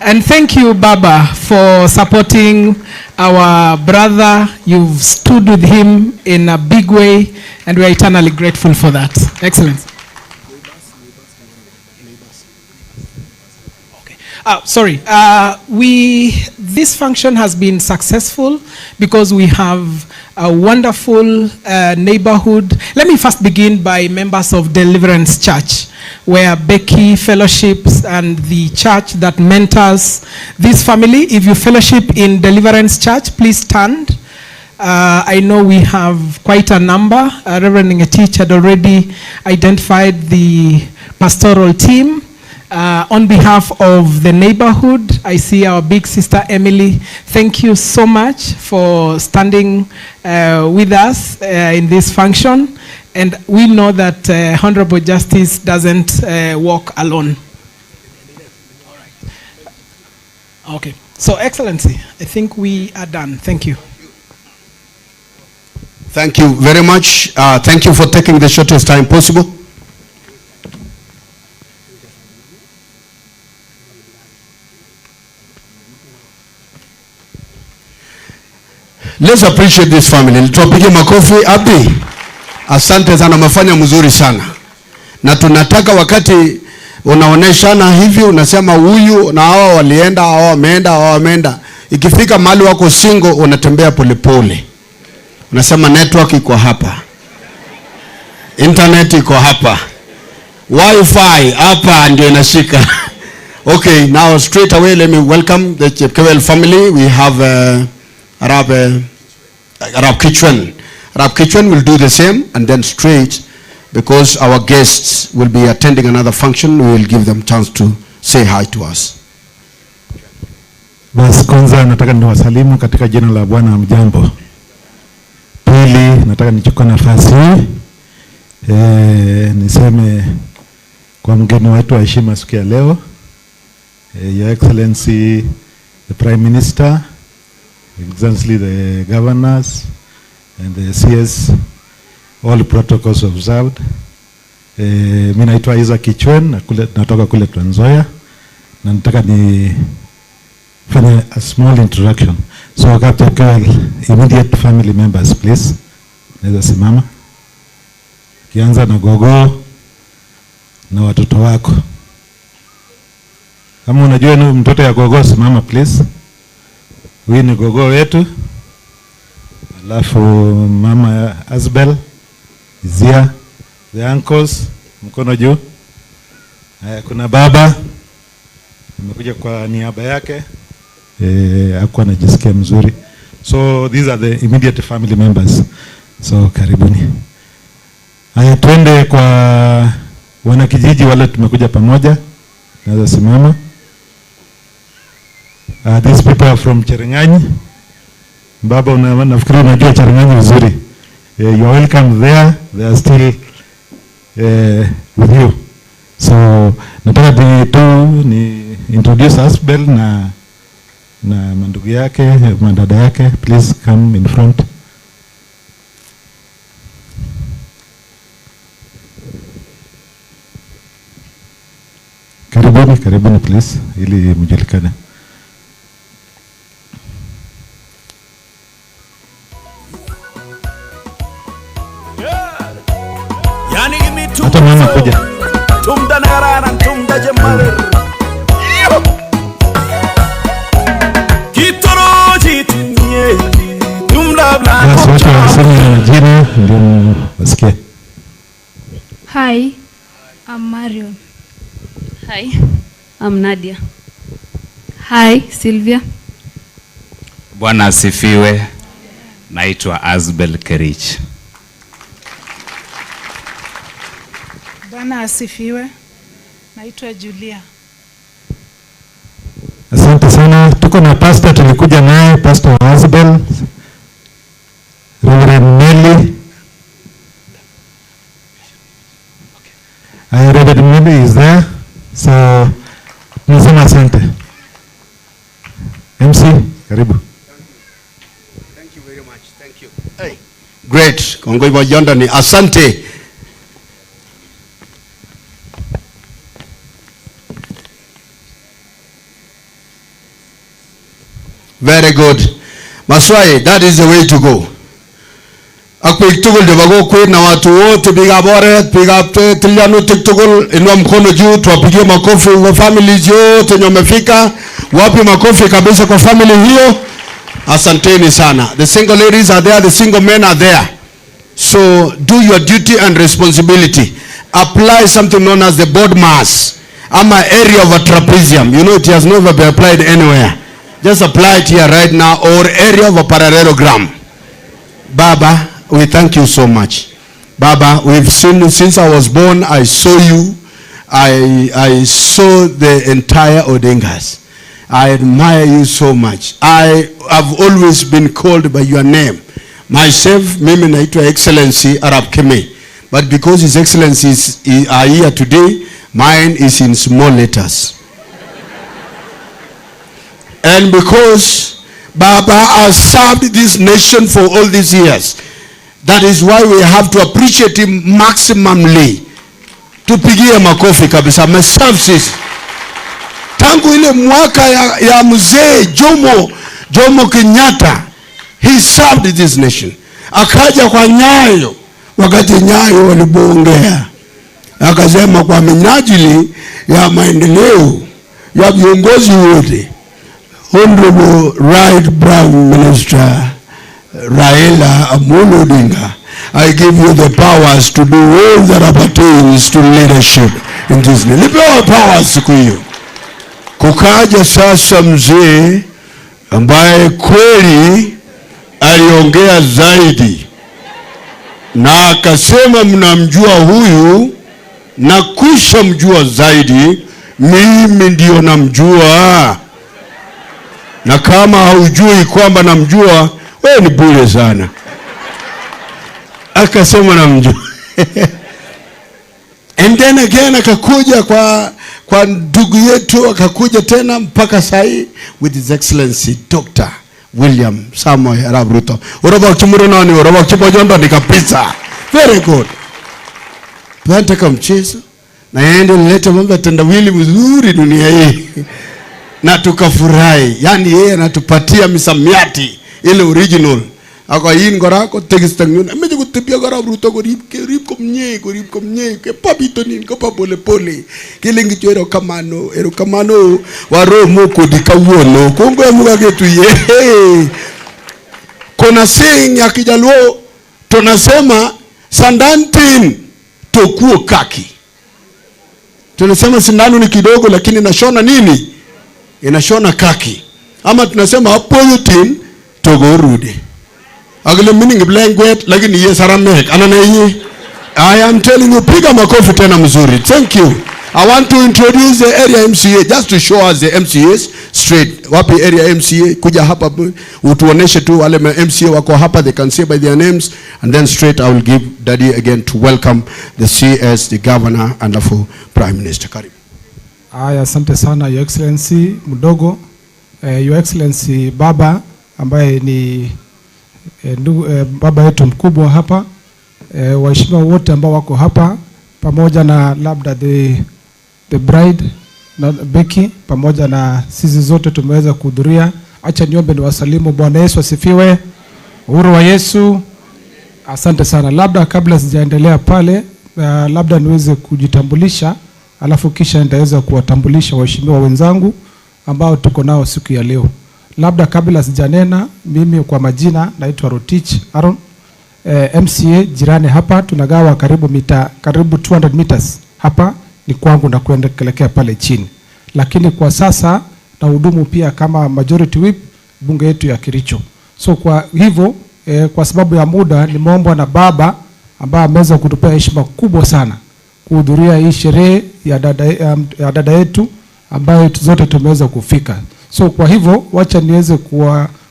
And thank you, Baba, for supporting our brother. You've stood with him in a big way, and we are eternally grateful for that. Excellent. Sorry. This function has been successful because we have a wonderful neighborhood. Let me first begin by members of Deliverance Church, where Becky fellowships and the church that mentors this family. If you fellowship in Deliverance Church, please stand. I know we have quite a number. Reverend Ngetich had already identified the pastoral team. On behalf of the neighborhood, I see our big sister Emily. Thank you so much for standing with us in this function. And we know that Honorable Justice doesn't walk alone. All right. Okay. So, Excellency, I think we are done. Thank you. Thank you very much. Thank you for taking the shortest time possible. Let's appreciate this family. Tupige makofi. Abi, asante sana, umefanya mzuri sana. Na tunataka wakati unaoneshana hivi unasema huyu na hawa walienda, hawa wameenda. Ikifika mahali wako single unatembea polepole. Unasema network iko hapa. Internet iko hapa. Wi-Fi hapa ndio inashika. Okay, now straight away let me welcome the Chepkewel family. We have Arab Kitchen. Arab Kitchen will do the same, and then straight, because our guests will be attending another function, we will give them chance to say hi to us. Basi kwanza nataka niwasalimu katika jina la Bwana. Mjambo. Pili nataka nichukue nafasi niseme kwa mgeni wetu wa heshima siku ya leo, Your Excellency the Prime Minister, Excellency the governors and the CS, all protocols observed. Mimi naitwa Isaac Kichwen, natoka kule Trans Nzoia, na nataka ni fanya a small introduction. So katika immediate family members please, naweza simama. Kianza na gogo na watoto wako. Kama unajua ni mtoto ya gogo, simama please. Huyu ni gogo wetu. Alafu mama Asbel, Zia, the uncles, mkono juu. Kuna baba, nimekuja kwa niaba yake. Hakuwa anajisikia mzuri. So these are the immediate family members. So karibuni. Haya, twende kwa wanakijiji wale tumekuja pamoja. Naweza simama. These people are from Cherengani. Baba, nafikiri unajua Cherengani vizuri. You are welcome there. They are still with you. So nataka ni introduce Asbel na mandugu yake, mandada yake. Please come in front. Karibuni please, ili mjulikane. Hata mama kuja. Tumda nagarana, tumda jemaler. Kitoro jitinye, tumda blanco. Yes, watu wanasema jina ndio wasikie. Hi, I'm Marion. Hi, I'm Nadia. Hi, Sylvia. Bwana asifiwe. Naitwa Asbel Kericho. Bwana asifiwe. Naitwa Julia. Asante sana. Tuko na pastor tulikuja naye, Pastor Asbel. Reverend Nelly. Reverend Nelly is there. So, nasema asante. MC, karibu. Thank you very much. Thank you. Hey. Great. Kongoi bojonda ni asante. Very good. Maswai, that is the way to go. Akwik tugul debago kwe na watu wote piga bore, piga tiliano tugul inua mkono juu, tuwapigie makofi kwa families yote nyomefika. Wapi makofi kabisa kwa family hiyo. Asanteni sana. The single ladies are there, the single men are there. So do your duty and responsibility. Apply something known as the board mass. Ama area of a trapezium. You know it has never been applied anywhere. Just apply it here right now, or area of a parallelogram. Baba, we thank you so much. Baba, we've seen you since I was born. I saw you. I saw the entire Odingas. I admire you so much. I have always been called by your name. Myself, mimi naitwa Excellency Arab Keme. But because His Excellencies are here today, mine is in small letters. And because Baba has served this nation for all these years, that is why we have to appreciate him maximally. Tupigie makofi kabisa. Ameserve tangu ile mwaka ya mzee Jomo Kenyatta, he served this nation. Akaja kwa Nyayo, wakati Nyayo walibongea, akasema kwa minajili ya maendeleo ya viongozi wote, Honorable Right Brown Minister Raila Amolo Odinga, I give you the powers to do all that appertains to leadership in this nation. Nipewa powers siku hiyo. Kukaja sasa mzee ambaye kweli aliongea zaidi na akasema mnamjua huyu na kisha mjua zaidi, mimi ndio namjua, na kama haujui kwamba namjua, wewe ni bure sana. Akasema namjua. And then again akakuja kwa ndugu yetu, akakuja tena mpaka sahi with His Excellency Dr. William Samoei Arap Ruto. Uraba chumuro nani, uraba chibojondo ni kabisa. Very good. Tunataka mchezo na yeye leta mambo tendawili mzuri dunia hii. Na tukafurahi. Yani yeye anatupatia misamiati ile original. Ako yin gorako tegistangyon. Meje kutibia gara Ruto gorib komnye ke papito nin ko pole kilingi chero kamano waro moko dikawuono kongo muga getu ye. Kuna saying ya Kijaluo tunasema sandantin tokuo kaki. Tunasema sindano ni kidogo lakini inashona nini? Inashona kaki. Ama tunasema hapo yotin togorudi. Agile meaning language lakini yes aramek. Ananayi. I am telling you, piga makofi tena mzuri. Thank you. I want to introduce the area MCA just to show us the MCAs straight. Wapi area MCA? Kuja hapa utuoneshe tu wale MCA wako hapa, they can say by their names, and then straight I will give Daddy again to welcome the CS, the governor and the full prime minister. Karibu. Aya, asante sana Your Excellency mdogo, Your Excellency baba ambaye ni baba yetu mkubwa hapa, waheshimiwa wote ambao wako hapa pamoja na labda the bride na Becky pamoja na sisi zote tumeweza kuhudhuria. Acha niombe ni wasalimu. Bwana Yesu asifiwe. Uhuru wa Yesu. Asante sana. Labda kabla sijaendelea pale, labda niweze kujitambulisha, alafu kisha nitaweza kuwatambulisha waheshimiwa wenzangu ambao tuko nao siku ya leo. Labda kabla sijanena, mimi kwa majina naitwa Rotich Aaron, MCA jirani hapa, tunagawa karibu 200 meters hapa ni kwangu na kuelekea pale chini. Lakini kwa sasa na hudumu pia kama majority whip bunge yetu ya Kericho. So kwa hivyo kwa sababu ya muda nimeombwa na baba ambaye ameweza kutupea heshima kubwa sana kuhudhuria hii sherehe ya dada yetu ambayo zote tumeweza kufika. So kwa hivyo wacha niweze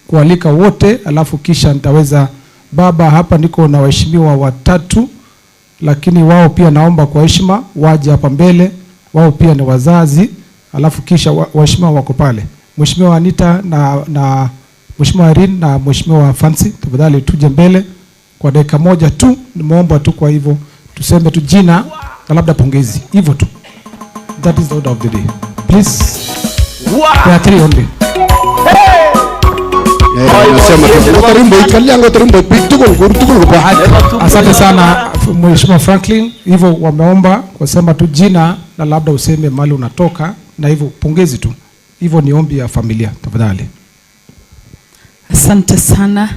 kualika wote, alafu kisha nitaweza baba hapa niko na waheshimiwa watatu, lakini wao pia naomba kwa heshima waje hapa mbele, wao pia ni wazazi, alafu kisha waheshimiwa wako pale. Mheshimiwa Anita na Mheshimiwa Irene na Mheshimiwa Fancy, tafadhali tuje mbele kwa dakika moja tu, nimeomba tu. Kwa hivyo tuseme tu jina na labda pongezi, hivyo tu. That is the order of the day. Please. Wow. There are 3 only. Asante sana Mheshimiwa Franklin. Hivyo wameomba kusema tu jina na labda useme mali unatoka, na hivyo pongezi tu. Hivyo ni ombi ya familia, tafadhali. Asante sana.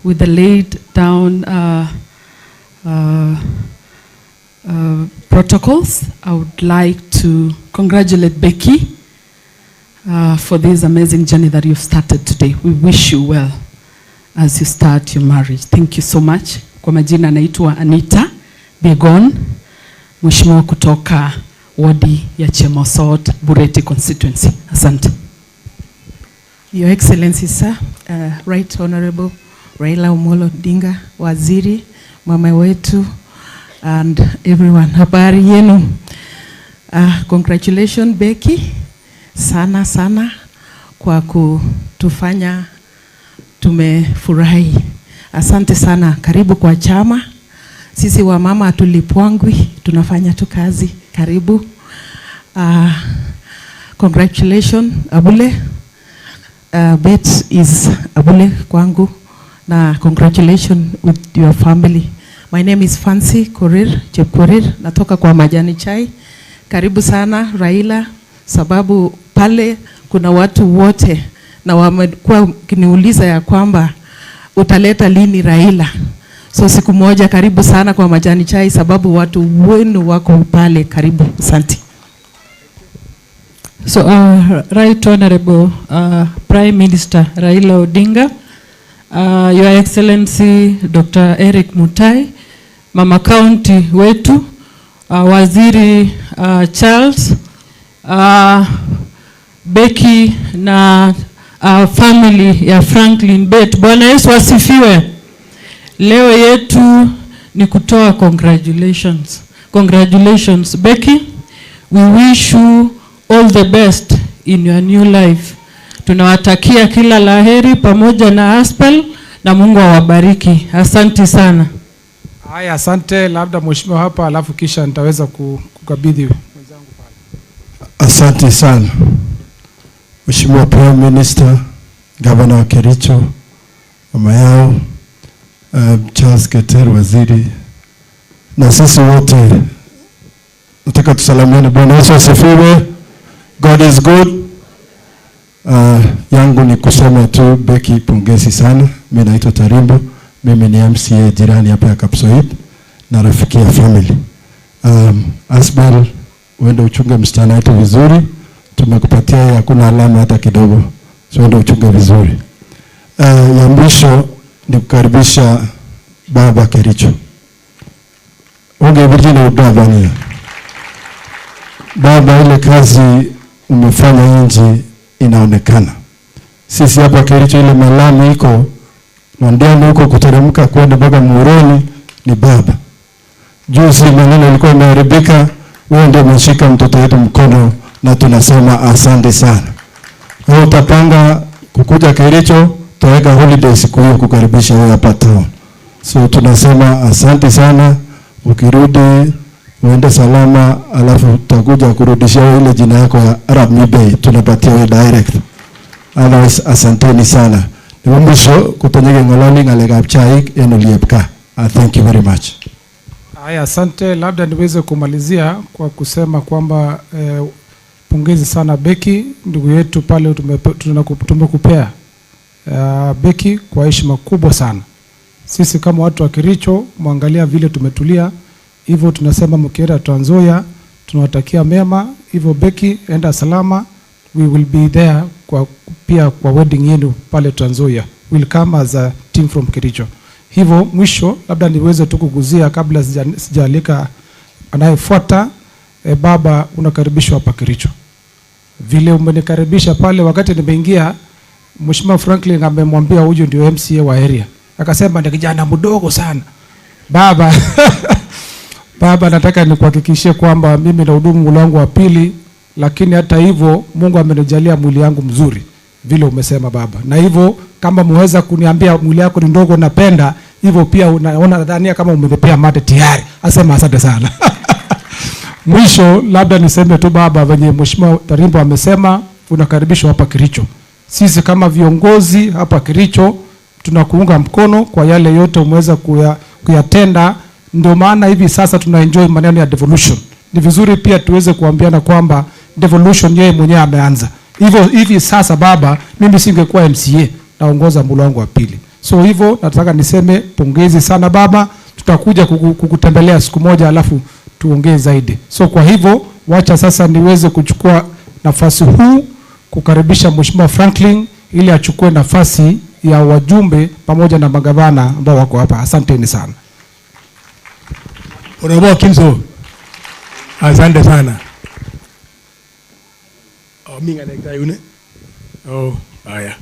With the laid down protocols, I would like to congratulate Becky for this amazing journey that you've started today. We wish you well as you start your marriage. Thank you so much. Kwa majina naitwa Anita Begon, mheshimiwa kutoka wadi ya Chemosot, Bureti constituency. Asante. Your Excellency Sir, Right Honorable Raila Odinga, waziri, mama wetu, and everyone. Habari yenu. Congratulations Becky. Sana kwa kutufanya tumefurahi. Asante sana. Karibu kwa chama. Sisi wa mama tulipwangwi, tunafanya tu kazi. Karibu. Congratulations Abule. Bett is Abule kwangu, na congratulations with your family. My name is Fancy Korir Chepkorir, natoka kwa majani chai. Karibu sana Raila, sababu pale kuna watu wote na wamekuwa kiniuliza ya kwamba utaleta lini Raila. So siku moja, karibu sana kwa majani chai sababu watu wenu wako pale. Karibu. Asante. So Right Honorable Prime Minister Raila Odinga, Your Excellency Dr. Eric Mutahi, Mama County wetu, Waziri Charles, Becky na family ya Franklin Bett. Bwana Yesu asifiwe. Leo yetu ni kutoa congratulations. Congratulations Becky. We wish you all the best in your new life. Tunawatakia kila laheri pamoja na Aspel, na Mungu awabariki. Asante sana. Haya, asante. Labda mheshimiwa hapa, alafu kisha nitaweza kukabidhi mwenzangu pale. Asante sana Mheshimiwa Prime Minister, Governor wa Kericho, mama yao, Charles Keter waziri, na sisi wote nataka tusalamiane. Bwana Yesu asifiwe. God is good. Yangu ni kusema tu Becky, pongezi sana. Mimi naitwa Tarimbo, mimi ni MCA jirani hapa ya Kapsoit na rafiki ya family. Asbel, uende uchunge msichana wetu vizuri. Tumekupatia hakuna alama hata kidogo. So uende uchunge vizuri. Ya mwisho ni kukaribisha Baba Kericho. Virginia Udavani. Baba, ile kazi umefanya nje inaonekana. Sisi hapa Kericho ile malami iko na ndio huko kuteremka kwenda mpaka Muhoroni ni Baba. Juzi maneno yalikuwa yameharibika, wewe ndio umeshika mtoto wetu mkono na tunasema asante sana. Wewe utapanga kukuja Kericho, tutaweka holiday siku hiyo kukaribisha wewe hapa town. So tunasema asante sana, ukirudi uende salama, alafu tutakuja kurudishia ile jina yako ya Arab Mutembei, tunapatia wewe direct. Otherwise asanteni sana. Ni mwisho kutanyege ngoloni ngalekab chaik en Oliepka. Thank you very much. Haya, asante. Labda niweze kumalizia kwa kusema kwamba pongezi sana Beki, ndugu yetu pale tumekupea Beki kwa heshima kubwa sana. Sisi kama watu wa Kericho, muangalia vile tumetulia, hivyo tunasema mkienda Trans Nzoia tunawatakia mema. Hivyo Beki, enda salama. We will be there pia kwa wedding yenu pale Trans Nzoia. We'll come as a team from Kericho. Hivyo mwisho labda niweze tu kuguzia kabla sijalika anayefuata. Baba, unakaribishwa hapa Kericho. Vile umenikaribisha pale wakati nimeingia, Mheshimiwa Franklin amemwambia huyu ndio MCA wa area. Akasema ni kijana mdogo sana. Baba Baba, nataka nikuhakikishie kwamba mimi na hudumu mwili wangu wa pili, lakini hata hivyo Mungu amenijalia mwili yangu mzuri vile umesema Baba. Na hivyo kama muweza kuniambia mwili yako ni ndogo napenda, hivyo pia unaona dhania kama umenipea mate tayari. Asema asante sana. Mwisho labda niseme tu Baba, venye Mheshimiwa Tarimbo amesema, unakaribishwa hapa Kericho. Sisi kama viongozi hapa Kericho tunakuunga mkono kwa yale yote umeweza kuyatenda. Ndio maana hivi sasa tunaenjoy maneno ya devolution. Ni vizuri pia tuweze kuambiana kwamba devolution yeye mwenyewe ameanza. Hivyo hivi sasa Baba, mimi singekuwa MCA, naongoza mwili wangu wa pili. So hivyo nataka niseme pongezi sana Baba, tutakuja kukutembelea siku moja alafu tuongee zaidi. So kwa hivyo wacha sasa niweze kuchukua nafasi huu kukaribisha Mheshimiwa Franklin ili achukue nafasi ya wajumbe pamoja na magavana ambao wako hapa. Asanteni sana. Honorable Kinzo, asante sana. Minga nekta yune. Haya.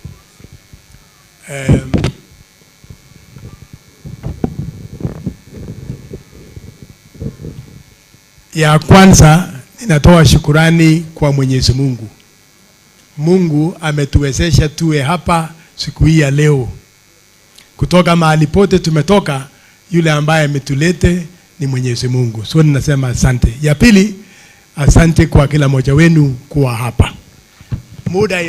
Ya kwanza ninatoa shukurani kwa Mwenyezi Mungu. Mungu ametuwezesha tuwe hapa siku hii ya leo. Kutoka mahali pote tumetoka, yule ambaye ametulete ni Mwenyezi Mungu. So ninasema asante. Ya pili, asante kwa kila mmoja wenu kuwa hapa. Muda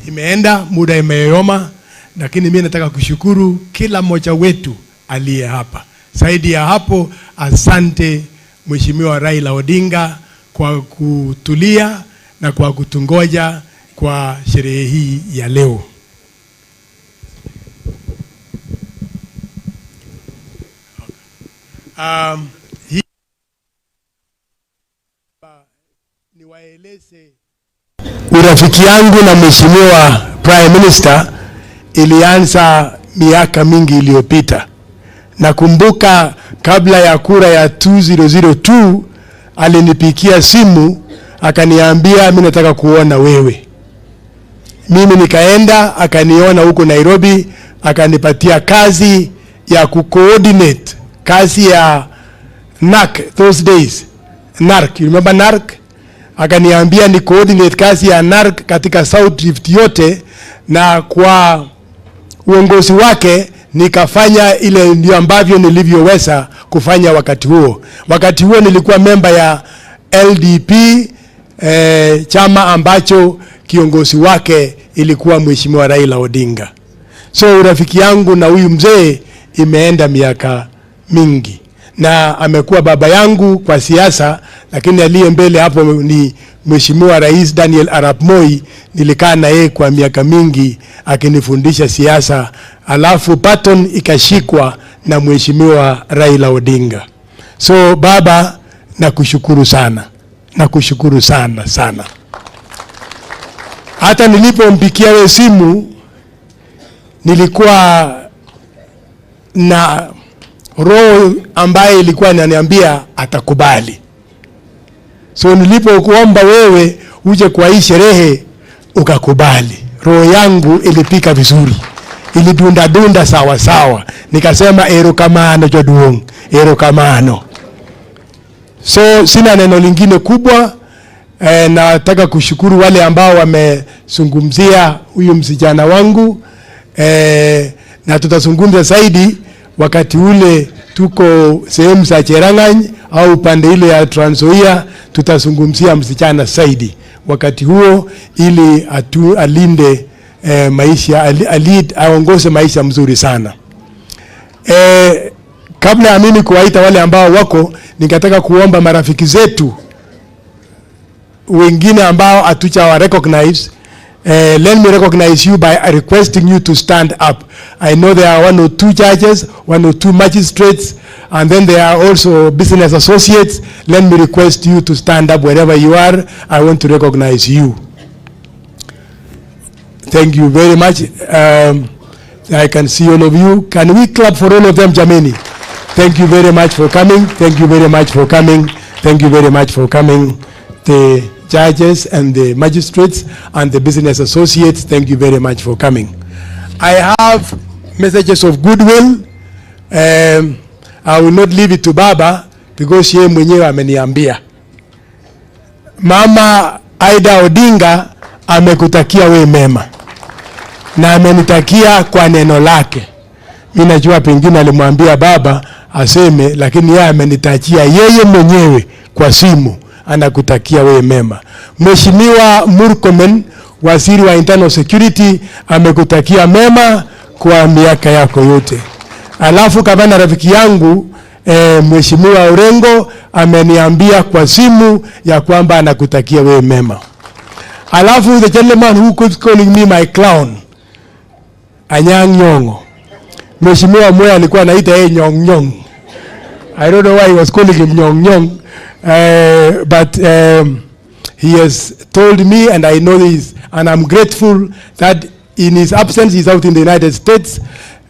imeenda, muda imeyoma, lakini mimi nataka kushukuru kila mmoja wetu aliye hapa. Zaidi ya hapo, asante Mheshimiwa Raila Odinga kwa kutulia na kwa kutungoja kwa sherehe hii ya leo. Niwaeleze urafiki yangu na Mheshimiwa Prime Minister ilianza miaka mingi iliyopita. Nakumbuka kabla ya kura ya 2002 alinipigia simu akaniambia mimi nataka kuona wewe. Mimi nikaenda, akaniona huko Nairobi, akanipatia kazi ya kucoordinate kazi ya NARC those days. NARC, you remember NARC? Akaniambia ni coordinate kazi ya NARC katika South Rift yote, na kwa uongozi wake nikafanya ile ndio ambavyo nilivyoweza kufanya wakati huo. Wakati huo nilikuwa member ya LDP, chama ambacho kiongozi wake ilikuwa Mheshimiwa Raila Odinga. So urafiki yangu na huyu mzee imeenda miaka mingi, na amekuwa baba yangu kwa siasa, lakini aliye mbele hapo ni Mheshimiwa Rais Daniel Arap Moi. Nilikaa na yeye kwa miaka mingi akinifundisha siasa, alafu baton ikashikwa na Mheshimiwa Raila Odinga. So baba, nakushukuru sana. Nakushukuru sana sana. Hata nilipompikia wewe simu nilikuwa na roho ambaye ilikuwa inaniambia atakubali. So nilipokuomba wewe uje kwa hii sherehe ukakubali. Roho yangu ilipika vizuri, ilidunda sawa sawa, nikasema erokamano joduong, erokamano. So sina neno lingine kubwa. Nataka kushukuru wale ambao wamezungumzia huyu msijana wangu, na tutazungumza zaidi wakati ule tuko sehemu za Cherangany au pande ile ya Trans Nzoia. Tutazungumzia msijana zaidi wakati huo, ili alinde maisha, aongoze maisha mzuri sana. Kabla ya mimi kuwaita wale ambao wako, ningetaka kuomba marafiki zetu wengine ambao hatuja recognize. Let me recognize you by requesting you to stand up. I know there are 1 or 2 judges, 1 or 2 magistrates, and then there are also business associates. Let me request you to stand up wherever you are. I want to recognize you. Thank you very much. I can see all of you. Can we clap for all of them, Jameni? Thank you very much for coming. Thank you very much for coming. Thank you very much for coming. The judges and the magistrates and the business associates, thank you very much for coming. I have messages of goodwill. I will not leave it to Baba because yeye mwenyewe ameniambia. Mama Aida Odinga amekutakia we mema na amenitakia kwa neno lake. Mimi najua pengine alimwambia Baba aseme, lakini yeye amenitakia yeye mwenyewe kwa simu, anakutakia wewe mema. Mheshimiwa Murkomen, waziri wa internal security, amekutakia mema kwa miaka yako yote. Alafu kabana rafiki yangu Mheshimiwa Orengo ameniambia kwa simu ya kwamba anakutakia wewe mema. Alafu the gentleman who keeps calling me my clown, Anyang' Nyong'o, Mheshimiwa Moya alikuwa anaita yeye Nyong'. I don't know why he was calling him Nyong'. But he has told me, and I know this, and I'm grateful that in his absence, he's out in the United States.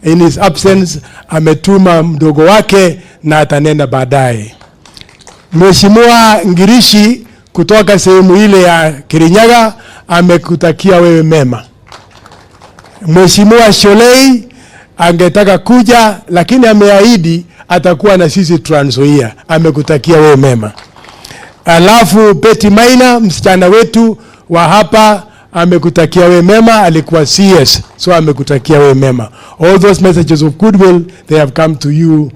In his absence, ametuma mdogo wake na atanenda baadaye. Mheshimiwa Ngirishi kutoka sehemu ile ya Kirinyaga amekutakia wewe mema. Mheshimiwa Sholei angetaka kuja, lakini ameahidi atakuwa na sisi Trans Nzoia. Amekutakia wewe mema. Alafu Betty Maina, msichana wetu wa hapa, amekutakia wewe mema, alikuwa CS, so amekutakia wewe mema. All those messages of goodwill, they have come to you,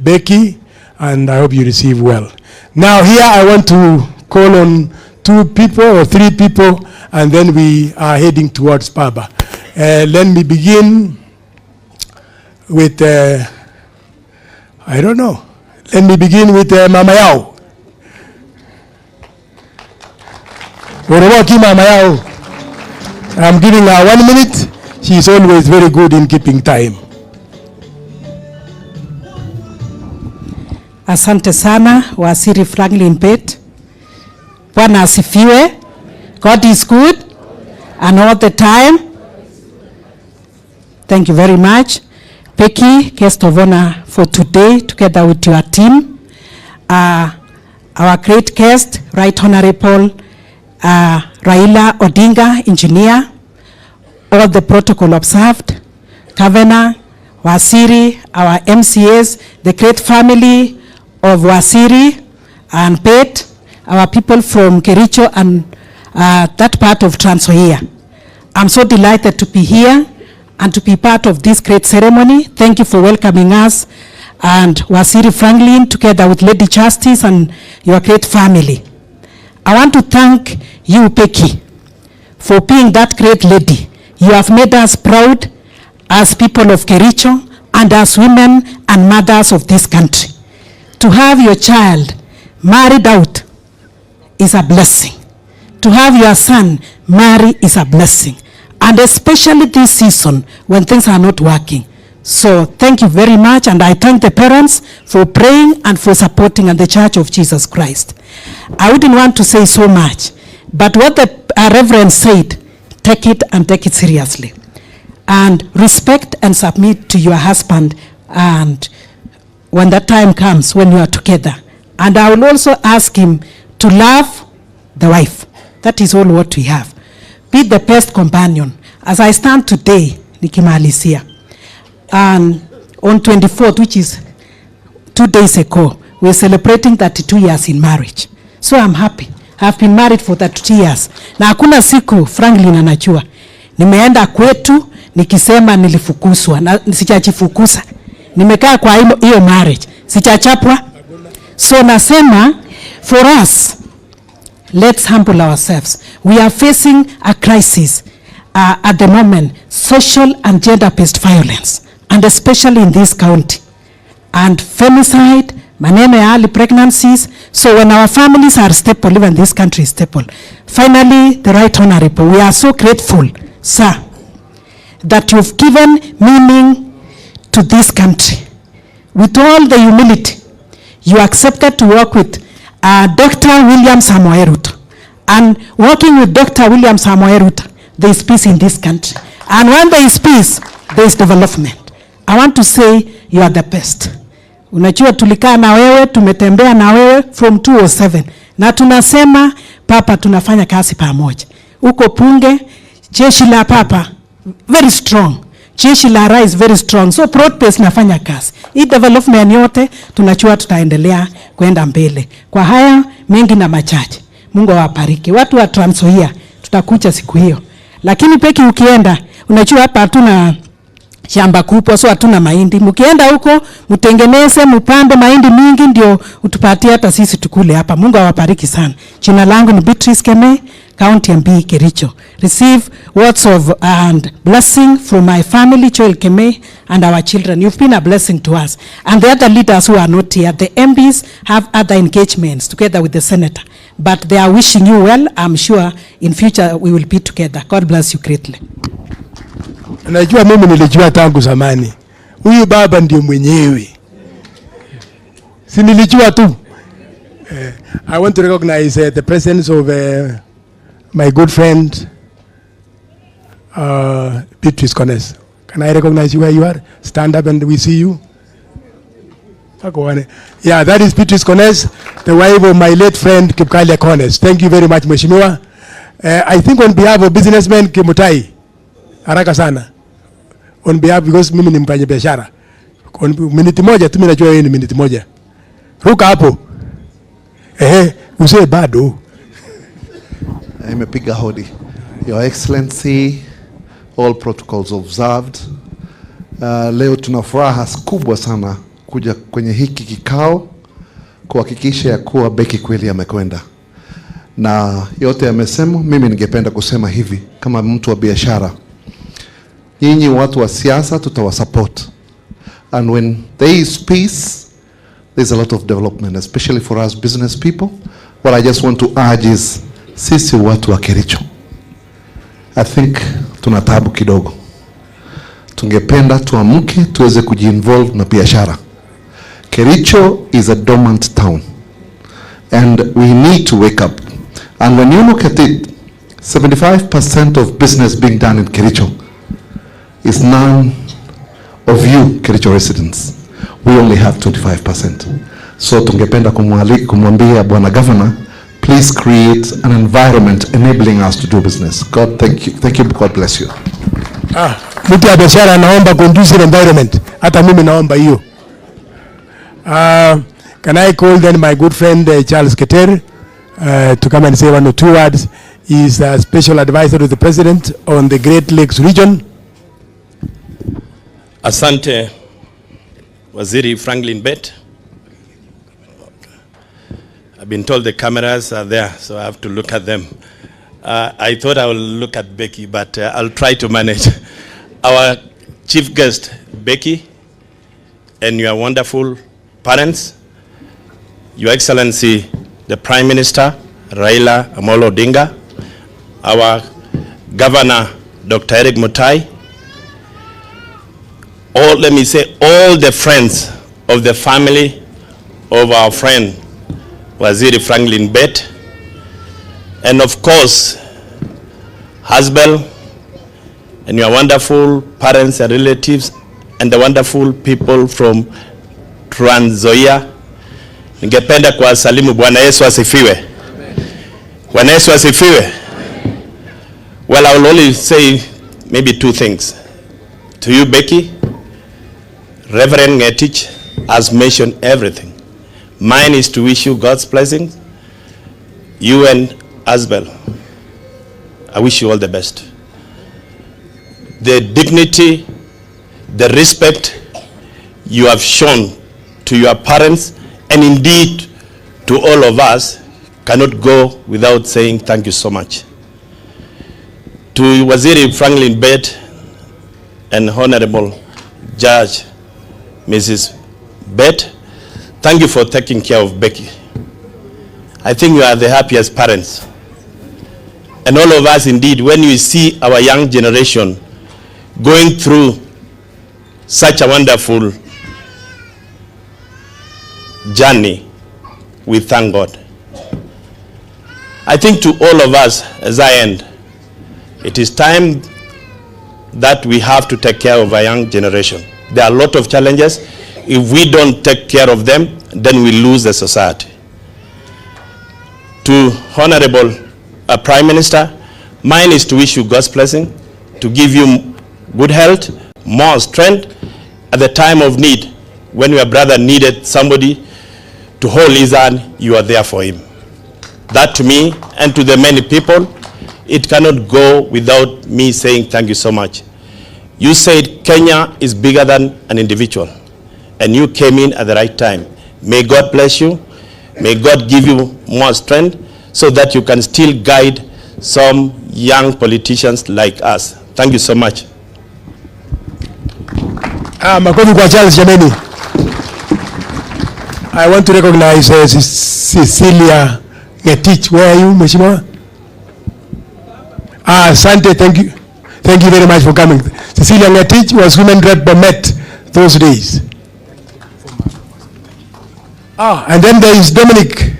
Becky, and I hope you receive well. Now here I want to call on 2 people or 3 people, and then we are heading towards Baba. Let me begin with, I don't know. Let me begin with Mama Yao. Mama Yao. I'm giving her 1 minute. She is always very good in keeping time. Asante sana, Waziri Franklin Bett. Bwana asifiwe. God is good and all the time. Thank you very much. Becky, guest of honor for today, together with your team. Our great guest, Right Honorable Raila Odinga, engineer, all the protocol observed, Governor, Waziri, our MCAs, the great family of Waziri and Bett, our people from Kericho and that part of Trans Nzoia. I'm so delighted to be here and to be part of this great ceremony. Thank you for welcoming us, and Waziri Franklin, together with Lady Justice and your great family. I want to thank you, Becky, for being that great lady. You have made us proud as people of Kericho and as women and mothers of this country. To have your child married out is a blessing. To have your son marry is a blessing. And especially this season when things are not working. So thank you very much, and I thank the parents for praying and for supporting and the Church of Jesus Christ. I wouldn't want to say so much, but what the Reverend said, take it and take it seriously. And respect and submit to your husband and when that time comes, when you are together. And I will also ask him to love the wife. That is all what we have. Be the best companion. As I stand today, nikimalizia, and on 24th, which is 2 days ago, we're celebrating 32 years in marriage. So I'm happy. I've been married for 32 years. Na hakuna siku Franklin anajua nimeenda kwetu nikisema nilifukuswa na sijajifukusa. Nimekaa kwa hiyo marriage. Sijachapwa. So nasema, for us, let's humble ourselves. We are facing a crisis at the moment, social and gender-based violence, and especially in this county. And femicide, maneno ya early pregnancies. So when our families are stable, even this country is stable. Finally, the Right Honorable, we are so grateful, sir, that you've given meaning to this country. With all the humility, you accepted to work with Dr. William Samoei Ruto. And working with Dr. William Samoei Ruto, there is peace in this country. And when there is peace, there is development. I want to say you are the best. Unajua tulikaa na wewe, tumetembea na wewe from 2007. Na tunasema, Papa, tunafanya kazi pamoja. Uko Punge, jeshi la Papa, very strong. Jeshi la Rais, very strong. So broad base nafanya kazi. Hii development yote, tunachua tutaendelea kwenda mbele. Kwa haya, mengi na machache. Mungu awabariki. Watu wa Trans Nzoia, tutakuja siku hiyo. Lakini peki ukienda, unajua hapa hatuna shamba kubwa, so hatuna mahindi. Mkienda huko, mtengeneze, mpande mahindi mingi ndio utupatie hata sisi tukule hapa. Mungu awabariki sana. Jina langu ni Beatrice Keme, County MB Kericho. Receive words of and blessing from my family, Joel Keme, and our children. You've been a blessing to us. And the other leaders who are not here, the MBs have other engagements together with the senator. But they are wishing you well. I'm sure in future we will be together. God bless you greatly. Najua mimi nilijua tangu zamani. Huyu baba ndio mwenyewe. Si nilijua tu. I want to recognize the presence of my good friend Beatrice Kones. Can I recognize you where you are? Stand up and we see you. Yeah, that is Beatrice Kones, the wife of my late friend Kipkalia Kones. Thank you very much, Mheshimiwa. I think on behalf of businessman Mutahi, haraka sana. On behalf, because mimi ni mfanya biashara. Minute moja tu mimi najua yeye ni minute moja. Ruka hapo. Usee bado. Imepiga hodi. Your Excellency, all protocols observed. Leo tuna furaha kubwa sana kuja kwenye hiki kikao kuhakikisha ya kuwa Beki kweli amekwenda. Na yote yamesema, mimi ningependa kusema hivi kama mtu wa biashara. Nyinyi watu wa siasa tutawasupport. And when there is peace, there's a lot of development, especially for us business people. What I just want to urge is, sisi watu wa Kericho, I think tunatabu kidogo. Tungependa tuamke tuweze kujiinvolve na biashara. Kericho is a dormant town and we need to wake up. And when you look at it, 75% of business being done in Kericho is none of you Kericho residents. We only have 25%. So tungependa kumwambia Bwana Governor, please create an environment enabling us to do business. God, thank you. Thank you. God bless you. Mtu ya biashara naomba conducive environment. Hata mimi naomba hiyo. Can I call then my good friend Charles Keter to come and say one or two words? He is a special advisor to the president on the Great Lakes region. Asante, Waziri Franklin Bett. I've been told the cameras are there, so I have to look at them. I thought I will look at Becky, but I'll try to manage. Our chief guest, Becky, and your wonderful parents, Your Excellency, the Prime Minister, Raila Amolo Odinga, our Governor, Dr. Eric Mutahi, all, let me say, all the friends of the family of our friend, Waziri Franklin Bett, and of course, Hasbel, and your wonderful parents and relatives, and the wonderful people from Trans Nzoia. Ningependa kuwasalimu. Bwana Yesu asifiwe. Bwana Yesu asifiwe. Well, I will only say maybe two things. To you, Becky, Reverend Ngetich has mentioned everything. Mine is to wish you God's blessings. You and Asbel, I wish you all the best. The dignity, the respect you have shown to your parents, and indeed to all of us, cannot go without saying thank you so much. To Waziri Franklin Bett and Honorable Judge Mrs. Bett, thank you for taking care of Becky. I think you are the happiest parents. And all of us indeed, when we see our young generation going through such a wonderful journey, we thank God. I think to all of us, as I end, it is time that we have to take care of our young generation. There are a lot of challenges. If we don't take care of them, then we lose the society. To Honorable Prime Minister, mine is to wish you God's blessing, to give you good health, more strength at the time of need. When your brother needed somebody to hold his hand, you are there for him. That to me and to the many people, it cannot go without me saying thank you so much. You said Kenya is bigger than an individual, and you came in at the right time. May God bless you. May God give you more strength so that you can still guide some young politicians like us. Thank you so much. Makofi kwa Charles jameni. I want to recognize Cecilia Ngetich. Where are you, Mheshimiwa? Asante, thank you. Thank you very much for coming. Cecilia Ngetich was women rep Bett those days. And then there is Dominic,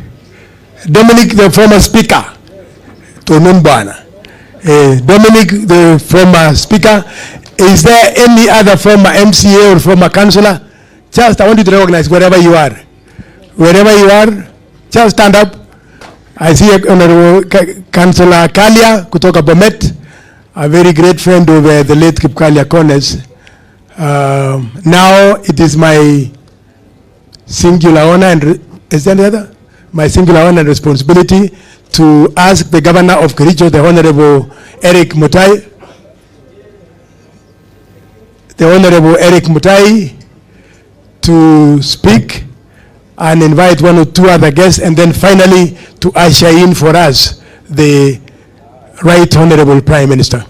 the former speaker. Tonumbana. Dominic, the former speaker. Is there any other former MCA or former councillor? Just, I want you to recognize wherever you are. Wherever you are, just stand up. I see Honorable Councillor Kalia kutoka Bomet, a very great friend of the late Kipkalia Corners. Now it is my singular honor and is there any other? My singular honor and responsibility to ask the Governor of Kericho, the Honorable Eric Mutahi, to speak and invite one or two other guests, and then finally to usher in for us the Right Honorable Prime Minister.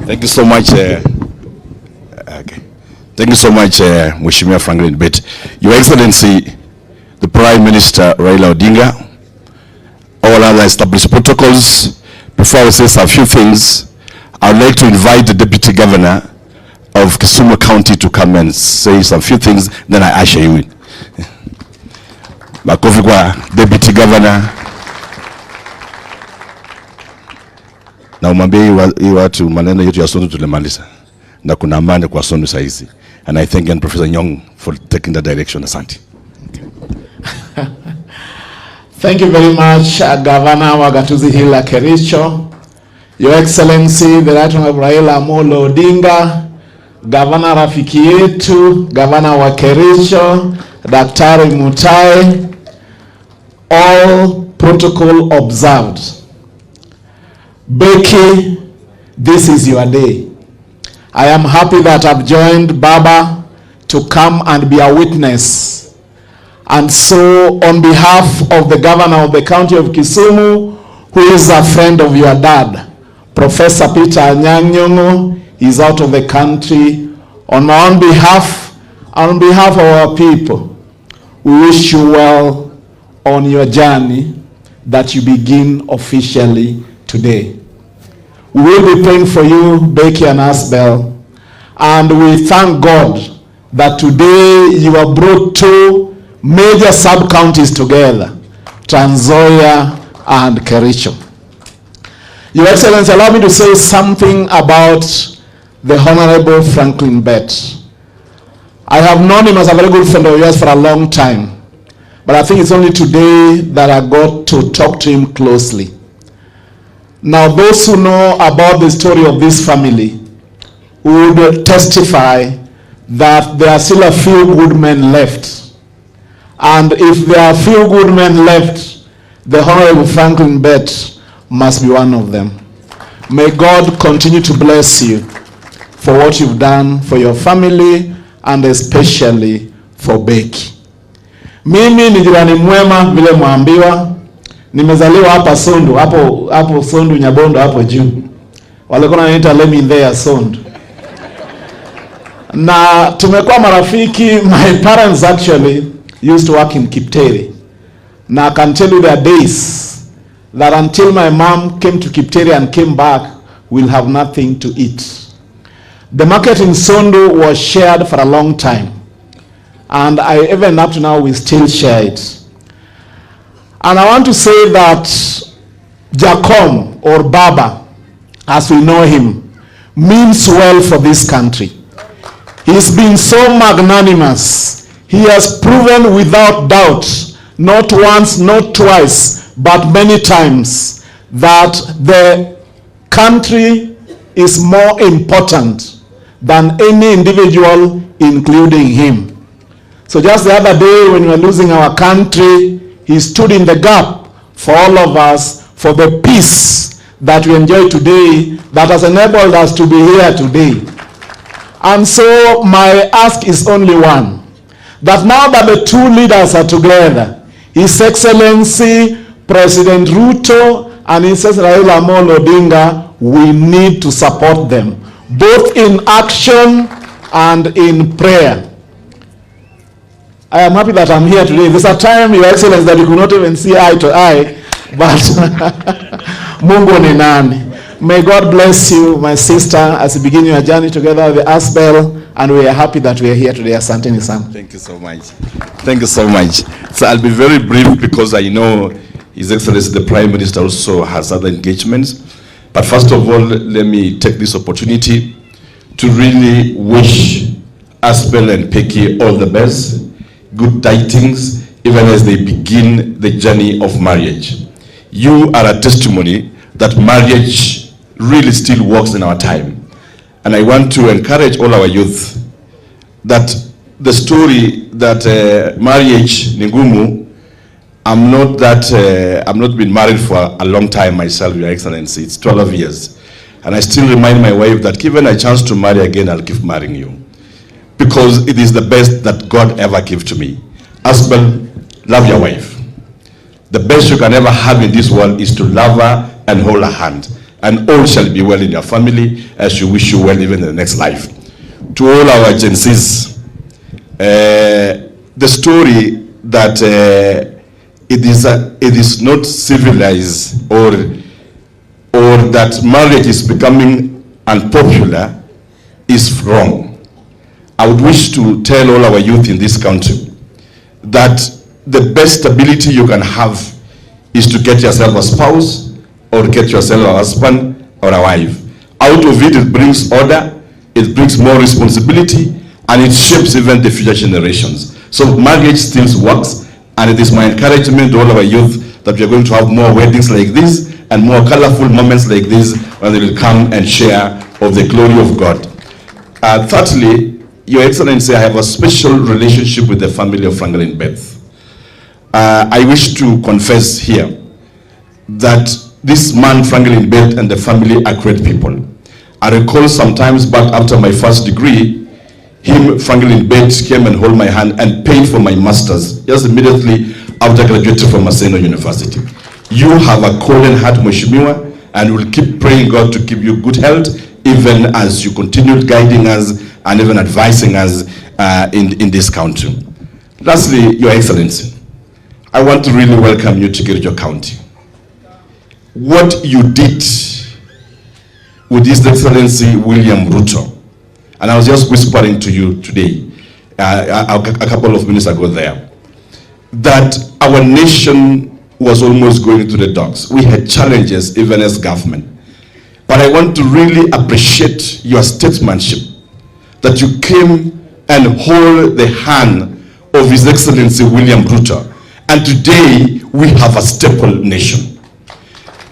Thank you so much. Thank you so much, Mheshimiwa Franklin Bett. Your Excellency, the Prime Minister Raila Odinga, all other established protocols. Before I say a few things, I would like to invite the Deputy Governor of Kisumu County to come and say some few things, then I usher you in. Makofi kwa Deputy Governor. Na umwambie hii watu maneno yetu ya Sonu tulimaliza. Na kuna amani kwa Sonu saizi. And I thank you, Professor Nyong, for taking the direction. Asante. Thank you very much, Governor wa Gatuzi Hila Kericho, Your Excellency, the Right Honorable Raila Amolo Odinga, Governor rafiki yetu, Governor wa Kericho, Daktari Mutahi, all protocol observed. Becky, this is your day. I am happy that I've joined Baba to come and be a witness. And so, on behalf of the Governor of the County of Kisumu, who is a friend of your dad, Professor Peter Anyang' Nyong'o, is out of the country. On my own behalf, and on behalf of our people, we wish you well on your journey that you begin officially today. We will be praying for you, Becky and Asbel, and we thank God that today you are brought two major sub-counties together Trans Nzoia, and Kericho. Your Excellency, allow me to say something about the Honorable Franklin Bett. I have known him as a very good friend of yours for a long time, but I think it's only today that I got to talk to him closely. Now, those who know about the story of this family would testify that there are still a few good men left. And if there are few good men left, the Honorable Franklin Bett must be one of them. May God continue to bless you for what you've done for your family and especially for Becky. Mimi ni jirani mwema vile mwambiwa. Nimezaliwa hapa Sondu, hapo Sondu Nyabondo hapo juu. Walikuwa wananiita let me there Sondu. Na tumekuwa marafiki. My parents actually used to work in Kipteri. Now I can tell you there are days that until my mom came to Kipteri and came back, we'll have nothing to eat. The market in Sondu was shared for a long time. And even up to now, we still share it. And I want to say that Jacom, or Baba, as we know him, means well for this country. He's been so magnanimous. He has proven without doubt, not once, not twice, but many times, that the country is more important than any individual, including him. So just the other day when we were losing our country, he stood in the gap for all of us, for the peace that we enjoy today, that has enabled us to be here today. And so my ask is only one, that now that the two leaders are together, His Excellency President Ruto and His Excellency Raila Odinga, we need to support them, both in action and in prayer. I am happy that I'm here today. There's a time, Your Excellency, that you could not even see eye to eye, but Mungu ni nani. May God bless you, my sister, as you begin your journey together with the Asbel, and we are happy that we are here today. Asanteni sana. Thank you so much. Thank you so much. So I'll be very brief because I know His Excellency the Prime Minister also has other engagements. But first of all, let me take this opportunity to really wish Asbel and Peki all the best, good tidings, even as they begin the journey of marriage. You are a testimony that marriage really still works in our time. And I want to encourage all our youth that the story that marriage ni ngumu, I'm not been married for a long time myself, Your Excellency. It's 12 years. And I still remind my wife that given a chance to marry again, I'll keep marrying you. Because it is the best that God ever gave to me. Husband, love your wife. The best you can ever have in this world is to love her and hold her hand. And all shall be well in your family as you wish you well even in the next life. To all our Gen Zs, the story that it is not civilized or that marriage is becoming unpopular is wrong. I would wish to tell all our youth in this country that the best stability you can have is to get yourself a spouse or get yourself a husband or a wife. Out of it, it brings order, it brings more responsibility, and it shapes even the future generations. So marriage still works, and it is my encouragement to all our youth that we are going to have more weddings like this and more colorful moments like this when they will come and share of the glory of God. Thirdly, Your Excellency, I have a special relationship with the family of Franklin Bett. I wish to confess here that this man, Franklin Bett, and the family are great people. I recall sometimes back after my first degree, Franklin Bett, came and held my hand and paid for my master's just immediately after graduating from Maseno University. You have a golden heart, Mheshimiwa, and we'll keep praying God to give you good health even as you continue guiding us and even advising us in this country. Lastly, Your Excellency, I want to really welcome you to Kericho County. What you did with His Excellency William Ruto, and I was just whispering to you today, a couple of minutes ago there, that our nation was almost going to the dogs. We had challenges even as government. But I want to really appreciate your statesmanship, that you came and hold the hand of His Excellency William Ruto. And today, we have a staple nation.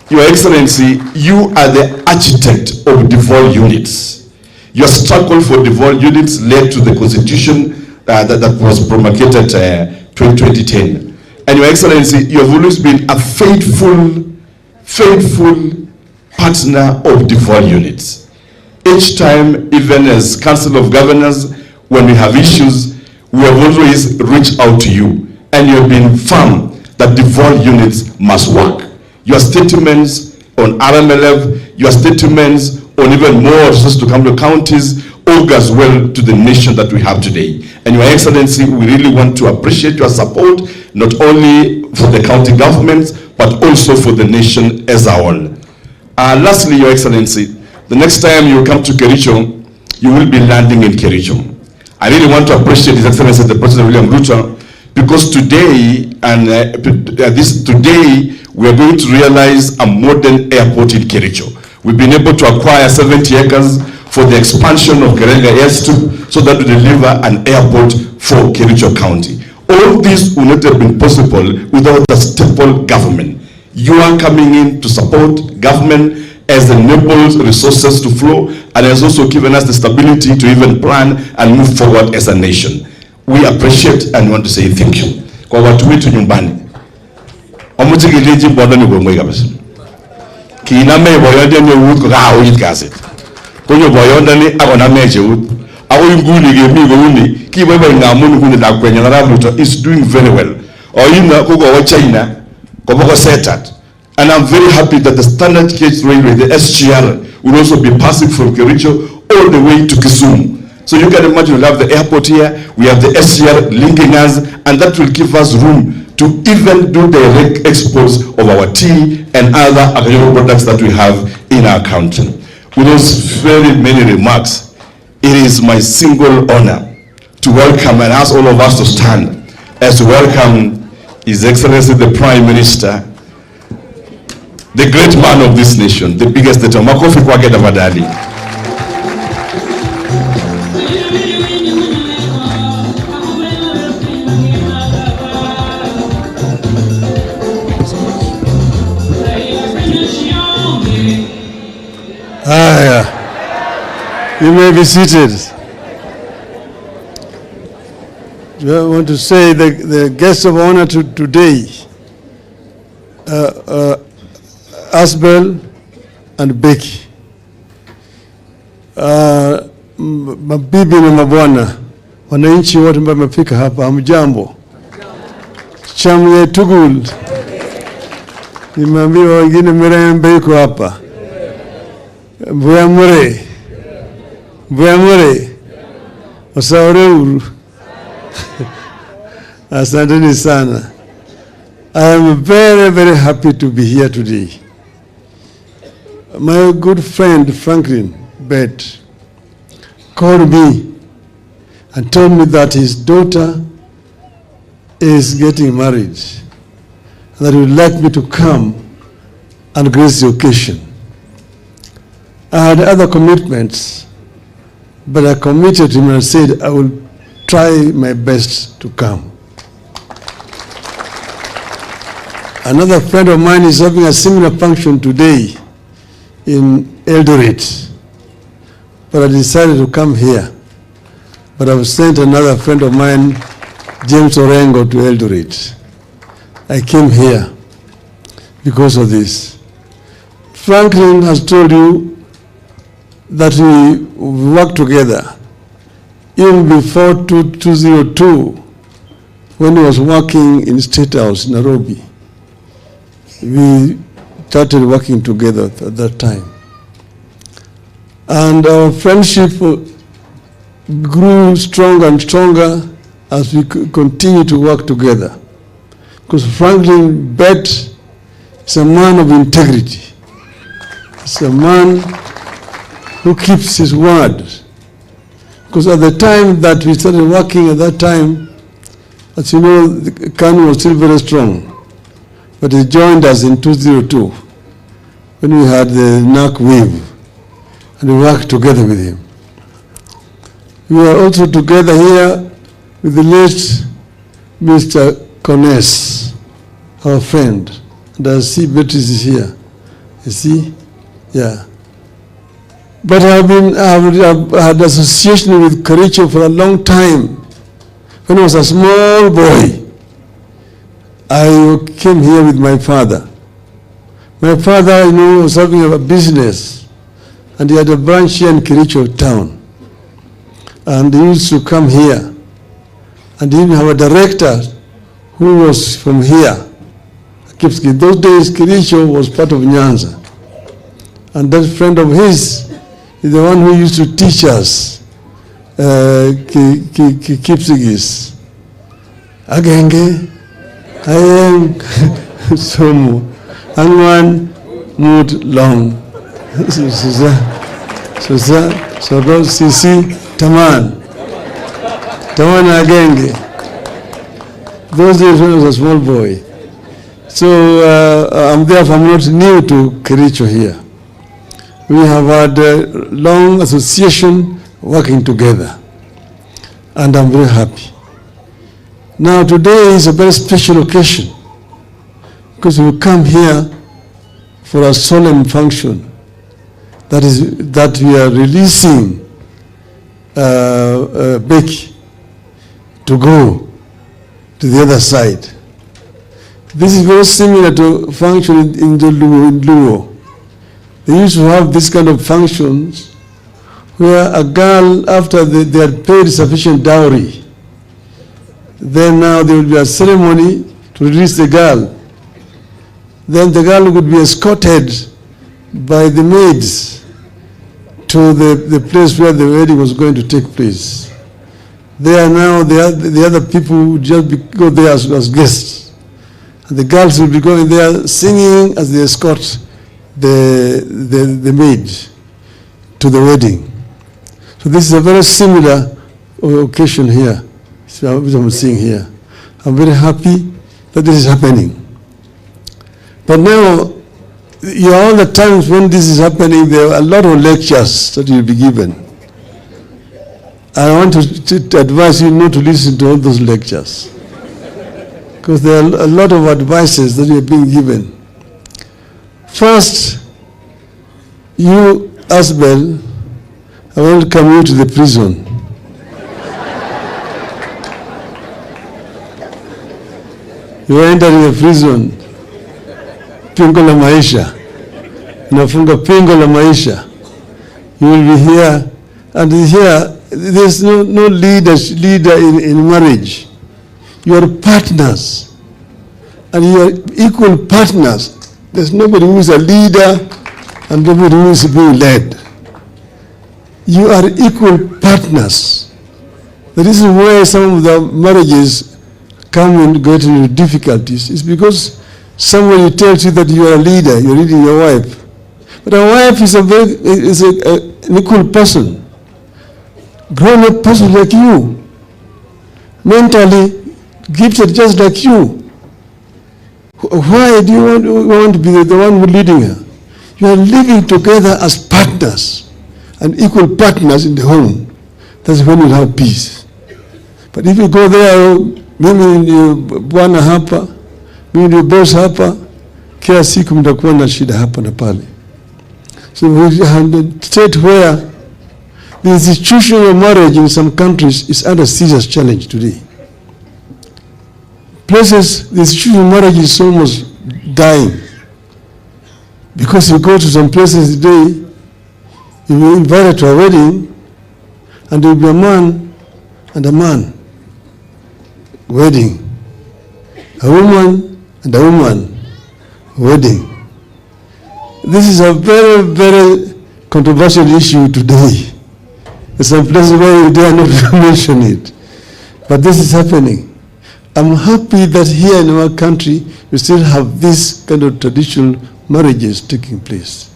Your Excellency, you are the architect of devolved units. Your struggle for devolved units led to the constitution that was promulgated 2010. And Your Excellency, you have always been a faithful partner of devolved units. Each time, even as Council of Governors, when we have issues, we have always reached out to you. And you have been firm that devolved units must work. Your statements on RMLF, your statements on even more resources to come to counties, augurs well to the nation that we have today. And Your Excellency, we really want to appreciate your support, not only for the county governments, but also for the nation as a whole. Lastly, Your Excellency, the next time you come to Kericho, you will be landing in Kericho. I really want to appreciate His Excellency the President William Ruto, because today, today, we are going to realize a modern airport in Kericho. We've been able to acquire 70 acres for the expansion of Kericho Airstrip so that we deliver an airport for Kericho County. All this would not have been possible without the staple government. You are coming in to support government as enables resources to flow and has also given us the stability to even plan and move forward as a nation. We appreciate and want to say thank you. Kwa watu wetu nyumbani. Omutigiliji bodo ni gomwe kabisa. Kina me boyonde ni wut ko ga oyit gaset. Ko yo boyonde ni agona meje wut. Ago nguli ge mi go uni ki boy ngamu nguni da kwenya na Ruto is doing very well. Oyina ko go China ko boko setat. And I'm very happy that the standard gauge railway, the SGR, will also be passing from Kericho all the way to Kisumu. So you can imagine we have the airport here, we have the SGR linking us, and that will give us room to even do direct exports of our tea and other agricultural products that we have in our country. With those very many remarks, it is my single honor to welcome and ask all of us to stand as to welcome His Excellency the Prime Minister, the great man of this nation, the biggest leader, Makofi kwake tafadhali. You may be seated. I want to say the guests of honor today, Asbel and Becky, mabibi na mabwana, wananchi wote ambao wamefika hapa, hamjambo. Chamye tugul. Nimeambiwa wengine Murembe iko hapa. Mbuyamure. Mbuyamure. Osaureu. Asanteni sana. I am very, very happy to be here today. My good friend Franklin Bett called me and told me that his daughter is getting married and that he would like me to come and grace the occasion. I had other commitments, but I committed to him and said I will try my best to come. Another friend of mine is having a similar function today in Eldoret, but I decided to come here. But I've sent another friend of mine, James Orengo, to Eldoret. I came here because of this. Franklin has told you that we worked together even before 2002, when he was working in State House, Nairobi. We started working together at that time. And our friendship grew stronger and stronger as we continued to work together. Because Franklin Bett is a man of integrity. He's a man who keeps his word. Because at the time that we started working at that time, as you know, the KANU was still very strong. but he joined us in 2002 when we had the NAC wave, and we worked together with him. We were also together here with the late Mr. Kones, our friend, and I see Bett is here. You see? Yeah. But I've had association with Kericho for a long time. When I was a small boy, I came here with my father. My father, was having a business, and he had a branch here in Kericho town. And he used to come here. And he even have a director who was from here. Those days, Kericho was part of Nyanza. And that friend of his is the one who used to teach us Kipsigis. Agenge, Ayeng, Somu, Angwan, Mut, Long. So Sisi, Taman Agenge. Those days when I was a small boy. So I'm not new to Kericho here. We have had a long association working together, and I'm very happy. Now today is a very special occasion because we come here for a solemn function. That we are releasing Becky to go to the other side. This is very similar to function in Luo. They used to have this kind of functions where a girl, after they had paid sufficient dowry, then now there will be a ceremony to release the girl. Then the girl would be escorted by the maids to the place where the wedding was going to take place. There now, the other people would just go there as guests. And the girls will be going there singing as they escort the maid to the wedding. So this is a very similar occasion here, which I'm seeing here. I'm very happy that this is happening. But now, all the times when this is happening, there are a lot of lectures that will be given. I want to advise you not to listen to all those lectures, because there are a lot of advices that are being given. First, you, Asbel, I welcome you to the prison. You are entering the prison. Pingo la maisha. Unafunga pingo la maisha. You will be here, and here there's no leader in marriage. You are partners, and you are equal partners. There's nobody who is a leader and nobody who is being led. You are equal partners. The reason why some of the marriages come and get into difficulties is because somebody tells you that you are a leader, you're leading your wife. But a wife is an equal person, grown-up person like you, mentally gifted just like you. Why do you want to be the one who's leading her? You are living together as partners and equal partners in the home. That's when you have peace. But if you go there, mimi ni bwana hapa, mimi ni boss hapa, kila siku mtakuwa na shida hapa na pale. So we have a state where the institution of marriage in some countries is under serious challenge today. Places, the institution of marriage is almost dying. Because you go to some places today, you will be invited to a wedding, and there will be a man and a man wedding. A woman and a woman wedding. This is a very, very controversial issue today. There's some places where you dare not mention it. But this is happening. I'm happy that here in our country, we still have this kind of traditional marriages taking place.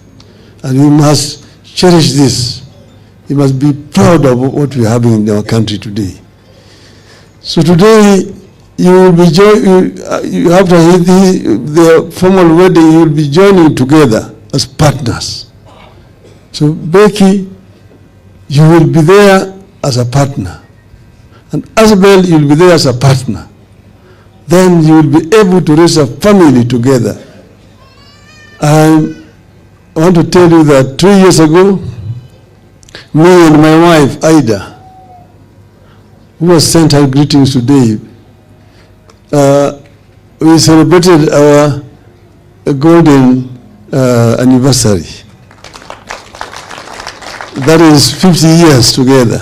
And we must cherish this. We must be proud of what we're having in our country today. So today, you will be after the formal wedding, you will be joining together as partners. So Becky, you will be there as a partner. And Asbel, you will be there as a partner. Then you will be able to raise a family together. I want to tell you that 3 years ago, me and my wife, Ida, who has sent her greetings today, we celebrated our golden anniversary. That is 50 years together.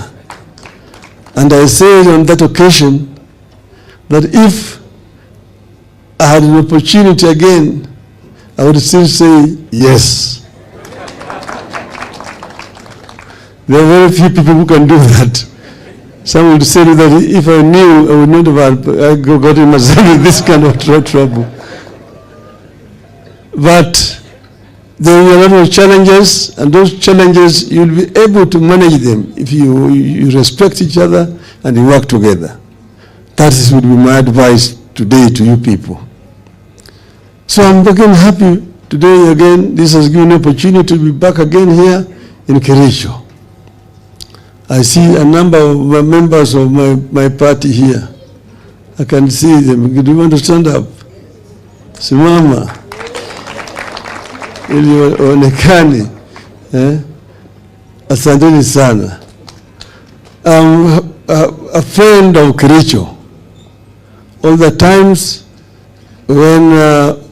And I said on that occasion that if I had an opportunity again, I would still say yes. There are very few people who can do that. Some would say that if I knew, I would not have gotten myself in this kind of trouble. But there are a lot of challenges, and those challenges, you'll be able to manage them if you respect each other and you work together. That would be my advice today to you people. So I'm again happy today again. This has given me an opportunity to be back again here in Kericho. I see a number of members of my party here. I can see them. Do you want to stand up? Simama. Ili onekane. Asanteni sana. I'm a friend of Kericho. All the times when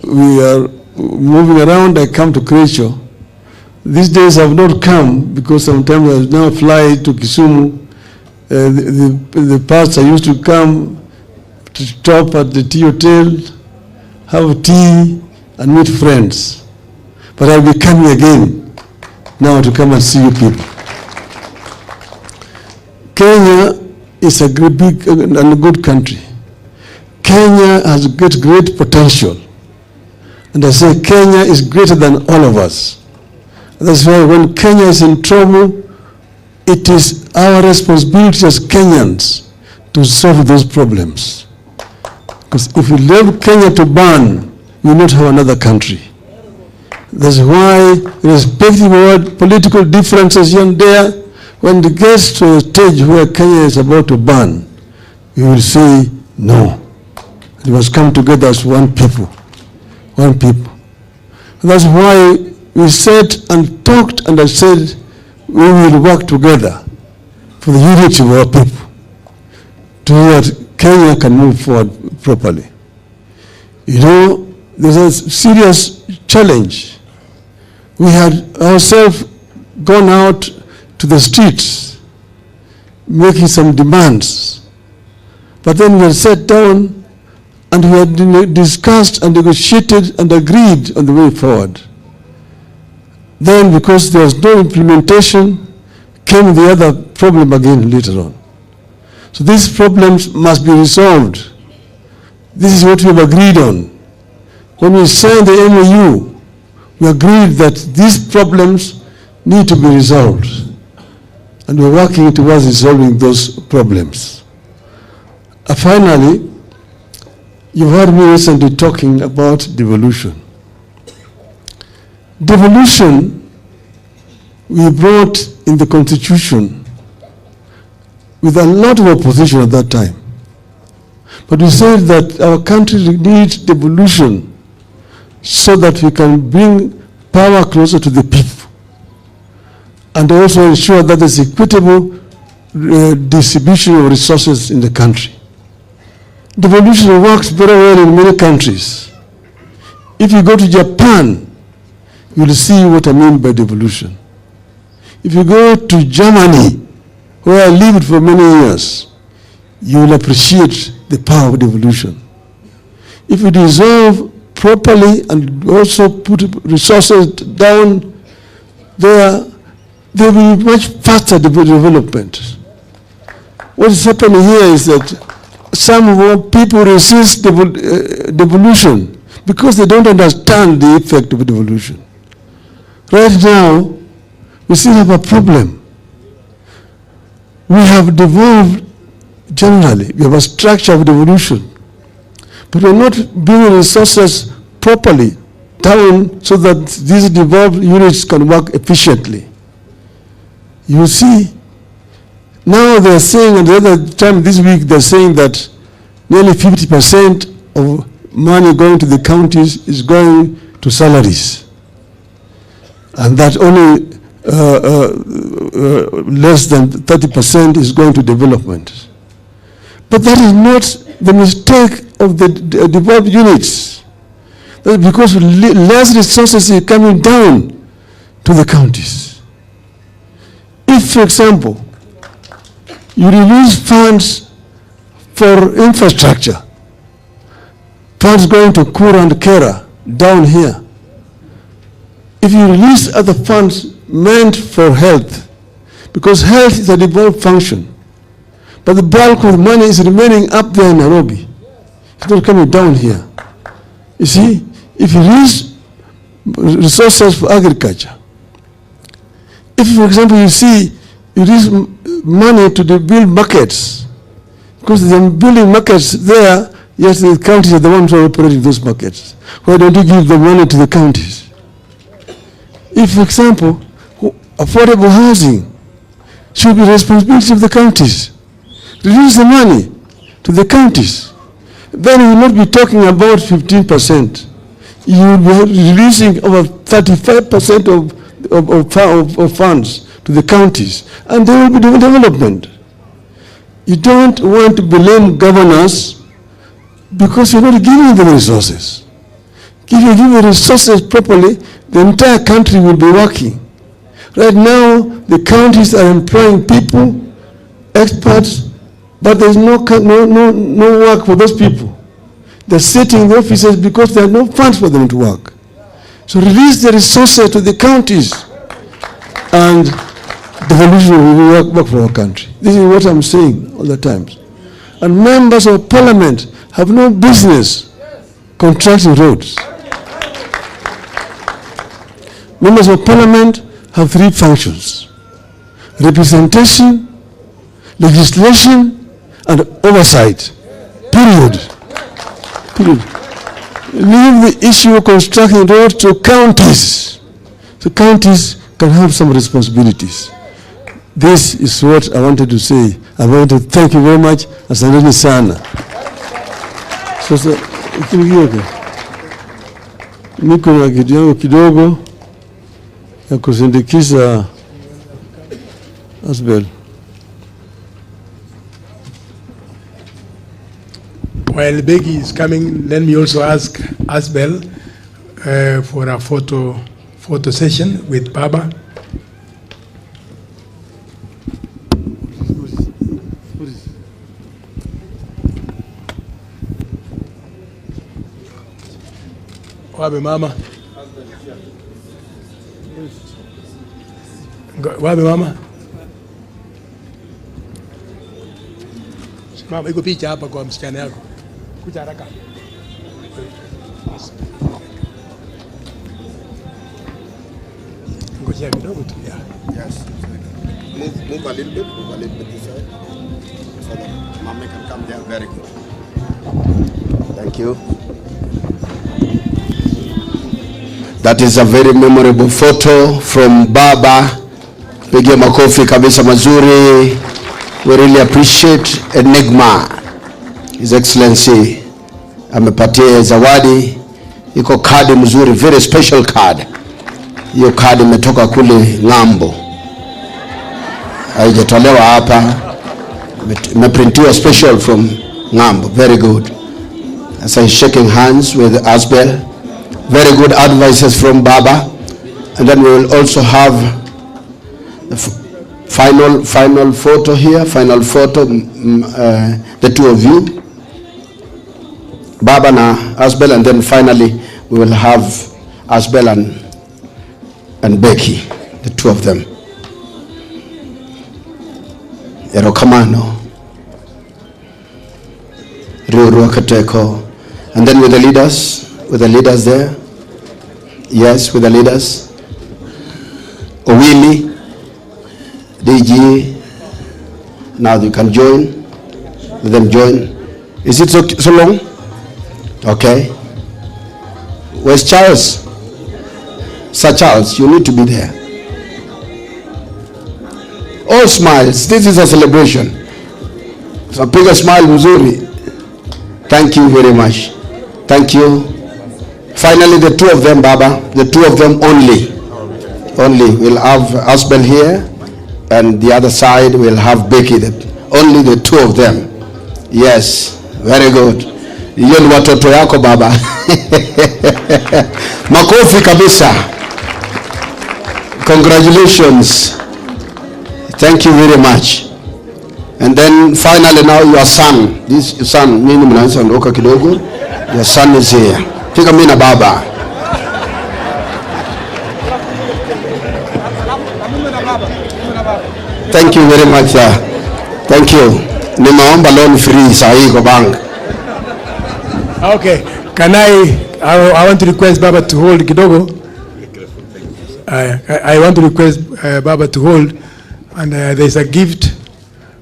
we are moving around, I come to Kericho. These days I have not come because sometimes I now fly to Kisumu. The past I used to come to stop at the tea hotel, have tea and meet friends. But I'll be coming again now to come and see you people. Kenya is a big and good country. Kenya has great potential. And I say Kenya is greater than all of us. That's why when Kenya is in trouble, it is our responsibility as Kenyans to solve those problems. Because if we leave Kenya to burn, we will not have another country. That's why, irrespective of political differences here and there, when it gets to a stage where Kenya is about to burn, we will say no. We must come together as one people. One people. And that's why we sat and talked, and I said we will work together for the unity of our people so that Kenya can move forward properly. You know, there's a serious challenge. We had ourselves gone out to the streets making some demands. But then we had sat down and we had discussed and negotiated and agreed on the way forward. Then, because there was no implementation, came the other problem again later on. So these problems must be resolved. This is what we have agreed on. When we signed the MOU, we agreed that these problems need to be resolved. And we're working towards resolving those problems. Finally, you've heard me recently talking about devolution. Devolution, we brought in the Constitution with a lot of opposition at that time. But we said that our country needs devolution so that we can bring power closer to the people and also ensure that there's equitable distribution of resources in the country. Devolution works very well in many countries. If you go to Japan, you will see what I mean by devolution. If you go to Germany, where I lived for many years, you will appreciate the power of devolution. If you dissolve properly and also put resources down there will be much faster development. What is happening here is that some people resist devolution because they don't understand the effect of devolution. Right now, we still have a problem. We have devolved generally. We have a structure of devolution. But we're not bringing resources properly down so that these devolved units can work efficiently. You see, now they're saying, and the other time this week, they're saying that nearly 50% of money going to the counties is going to salaries, and that only less than 30% is going to development. But that is not the mistake of the devolved units. That's because less resources are coming down to the counties. If, for example, you release funds for infrastructure, funds going to Kura and Kera down here, if you release other funds meant for health, because health is a devolved function, but the bulk of the money is remaining up there in Nairobi. It's not coming down here. You see, if you release resources for agriculture, if, for example, you release money to build markets, because they're building markets there, yes, the counties are the ones who are operating those markets. Why don't you give the money to the counties? If, for example, affordable housing should be the responsibility of the counties, release the money to the counties. Then you will not be talking about 15%. You will be releasing over 35% of funds to the counties, and there will be development. You don't want to blame governors because you're not giving them resources. If you give the resources properly, the entire country will be working. Right now, the counties are employing people, experts, but there's no work for those people. They're sitting in the offices because there are no funds for them to work. So release the resources to the counties, and devolution will work for our country. This is what I'm saying all the times. And members of parliament have no business contracting roads. Members of parliament have three functions: representation, legislation, and oversight. Period. Leave the issue of constructing roads to counties. So counties can have some responsibilities. This is what I wanted to say. I want to thank you very much. Asanteni sana. Sasa niko na kitu yangu kidogo ya kusindikiza Asbel. While Becky is coming, let me also ask Asbel for a photo session with Baba. Wabe mama? Wabe mama? Mama, iko picha hapa kwa msichana yako. Kuja haraka. Ngojea kidogo tu. Yes. Move a little bit this side. So that Mama can come there. Very good. Thank you. That is a very memorable photo from Baba. Pigia makofi kabisa mazuri. We really appreciate Enigma. His Excellency amepatia zawadi. Iko kadi mzuri, very special card. Hiyo kadi imetoka kule ng'ambo. Haijatolewa hapa. Imeprintiwa special from ng'ambo. Very good. As I shaking hands with Asbel. Very good advices from Baba. And then we will also have the final photo here. Final photo, the two of you. Baba na Asbel, and then finally we will have Asbel and Becky, the two of them. Erokamano. Ruru Kateko. And then with the leaders there. Yes, with the leaders. Owili, DG. Now you can join. Let them join. Is it so long? Okay. Where's Charles? Sir Charles, you need to be there. All smiles. This is a celebration. So pick a smile, mzuri. Thank you very much. Thank you. Finally, the two of them, Baba. The two of them only. Only. We'll have Asbel here, and the other side we'll have Becky. Only the two of them. Yes. Very good. Hiyo ni watoto yako baba. Makofi kabisa. Congratulations. Thank you very much. And then finally now your son. This son, mimi mnaanza ndoka kidogo. Your son is here. Piga mimi na baba. Thank you very much. Thank you. Nimeomba loan free sahi kwa bank. Okay, can I want to request Baba to hold kidogo. I want to request Baba to hold, and there's a gift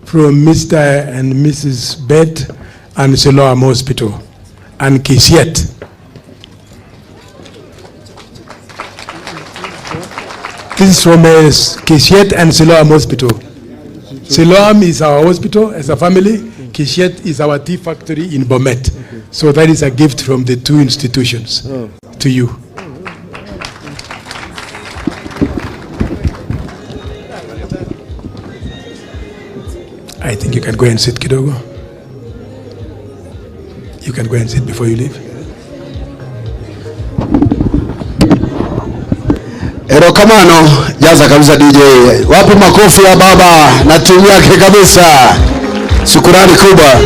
from Mr. and Mrs. Bett and Siloam Hospital and Kisiet. This is from Kisiet and Siloam Hospital. Siloam is our hospital as a family. Kisiet is our tea factory in Bomet. So that is a gift from the two institutions to you. I think you can go and sit kidogo. You can go and sit before you leave. Erokamano, jaza kabisa DJ. Wapi makofi ya baba na timu yake kabisa. Shukrani kubwa.